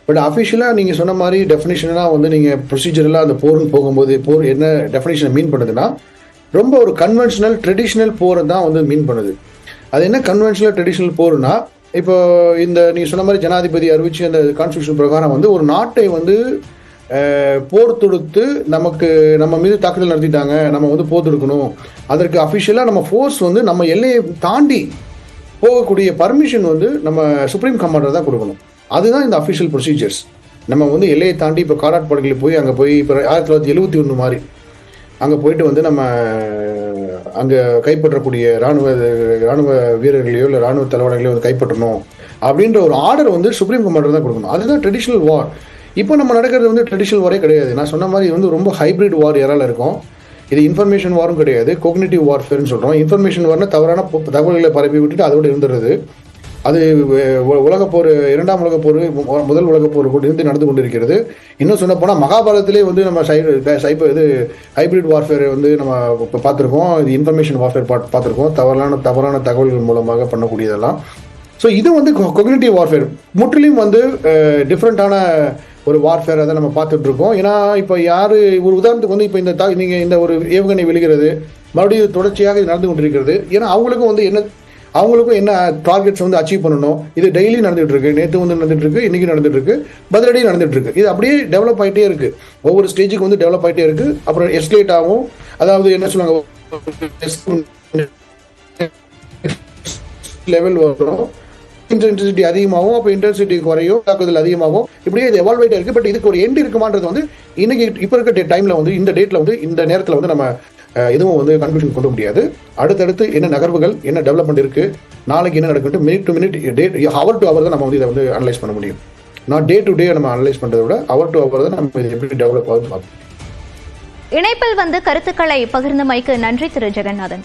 பட் அஃபிஷியலாக நீங்கள் சொன்ன மாதிரி டெஃபினேஷனாக வந்து நீங்கள் ப்ரொசீஜரெலாம் அந்த போர்னு போகும்போது போர் என்ன டெஃபினேஷனை மீன் பண்ணுதுன்னா ரொம்ப ஒரு கன்வென்ஷனல் ட்ரெடிஷ்னல் போரை தான் வந்து மீன் பண்ணுது. அது என்ன கன்வென்ஷனல் ட்ரெடிஷ்னல் போர்னா, இப்போ இந்த நீங்கள் சொன்ன மாதிரி ஜனாதிபதி அறிவிச்சு அந்த கான்ஸ்டியூஷன் பிரகாரம் வந்து ஒரு நாட்டை வந்து போர் தொடுத்து நம்ம மீது தாக்குதல் நடத்திட்டாங்க, நம்ம வந்து போர் தொடுக்கணும், அதற்கு அஃபிஷியலாக நம்ம ஃபோர்ஸ் வந்து நம்ம எல்லையை தாண்டி போகக்கூடிய பர்மிஷன் வந்து நம்ம சுப்ரீம் கமாண்டர் தான் கொடுக்கணும். அதுதான் இந்த அஃபிஷியல் ப்ரொசீஜர்ஸ். நம்ம வந்து எல்லையை தாண்டி இப்போ காராட் படுகையில் போய் அங்கே போய் இப்போ 1971 மாதிரி அங்கே போயிட்டு வந்து நம்ம அங்கே கைப்பற்றக்கூடிய இராணுவ வீரர்களையோ இல்லை இராணுவ தலைவர்களையோ வந்து கைப்பற்றணும் அப்படின்ற ஒரு ஆர்டர் வந்து சுப்ரீம் கமாண்டர் தான் கொடுக்கணும். அதுதான் ட்ரெடிஷ்னல் வார். இப்போ நம்ம நடக்கிறது வந்து ட்ரெடிஷ்னல் வாரே கிடையாது. நான் சொன்ன மாதிரி வந்து ரொம்ப ஹைப்ரிட் வார் ஏராளம் இருக்கும். இது இன்ஃபர்மேஷன் வாரும் கிடையாது, கோக்னிட்டிவ் வார்ஃபேர்னு சொல்கிறோம். இன்ஃபர்மேஷன் வார்னா தவறான தகவல்களை பரப்பி விட்டுட்டு அதோடு இருந்துடுறது. அது உலகப்போர், 2ஆம் உலகப்போர், முதல் உலகப்போர் கூட இருந்து நடந்து கொண்டிருக்கிறது. இன்னும் சொல்ல போனால் மகாபாரதத்திலே வந்து நம்ம ஹைப்ரிட் வார்ஃபேர் வந்து நம்ம இப்போ பார்த்துருக்கோம். இது இன்ஃபர்மேஷன் வார்ஃபேர் பார்த்துருக்கோம், தவறான தகவல்கள் மூலமாக பண்ணக்கூடியதெல்லாம். ஸோ இது வந்து கொக்னிட்டிவ் வார்ஃபேர் முற்றிலும் வந்து டிஃப்ரெண்ட்டான ஒரு வார்ஃபேரை தான் நம்ம பார்த்துட்டு இருக்கோம். ஏன்னா இப்போ ஒரு உதாரணத்துக்கு வந்து இப்போ நீங்கள் இந்த ஒரு ஏவுகணை வெளிகிறது மறுபடியும் தொடர்ச்சியாக இது நடந்து கொண்டிருக்கிறது. ஏன்னா அவங்களுக்கும் என்ன டார்கெட்ஸ் வந்து அச்சீவ் பண்ணணும். இது டெய்லி நடந்துட்டு இருக்கு, நேற்று வந்து நடந்துட்டு இருக்கு, இன்னைக்கு நடந்துட்டு இருக்கு, பதிலடி நடந்துட்டு இருக்கு. இது அப்படியே டெவலப் ஆகிட்டே இருக்கு, ஒவ்வொரு ஸ்டேஜுக்கு வந்து டெவலப் ஆகிட்டே இருக்கு. அப்புறம் எஸ்கலேட் ஆகும். அதாவது என்ன சொல்லுவாங்க, லெவல் வரும், இன்டென்சிட்டி அதிகமாகும், அப்போ இன்டென்சிட்டி குறையும், தாக்குதல் அதிகமாகும். இப்படியே இது எவால்வ் ஆகிட்டே இருக்கு. பட் இதுக்கு ஒரு எண்ட் இருக்குமான்றது வந்து இன்னைக்கு இப்போ இருக்க டைம்ல வந்து இந்த டேட்ல வந்து இந்த நேரத்தில் வந்து நம்ம எதுவும் வந்து கன்க்ளூஷன் கொண்டு முடியாது. அடுத்தடுத்து என்ன நகர்வுகள், என்ன டெவலப்மெண்ட் இருக்கு, நாளைக்கு என்ன நடக்குது, minute to minute, hour to hour தான் நம்ம வந்து இதை வந்து அனலைஸ் பண்ண முடியும். நான் டே டு டே நம்ம அனலைஸ் பண்றதை விட ஹவர் டு ஹவர் தான் நம்ம எப்படி டெவலப் ஆகுது பார்ப்போம். இணைப்பில் வந்து கருத்துக்களை பகிர்ந்தமைக்கு நன்றி திரு ஜெகநாதன்.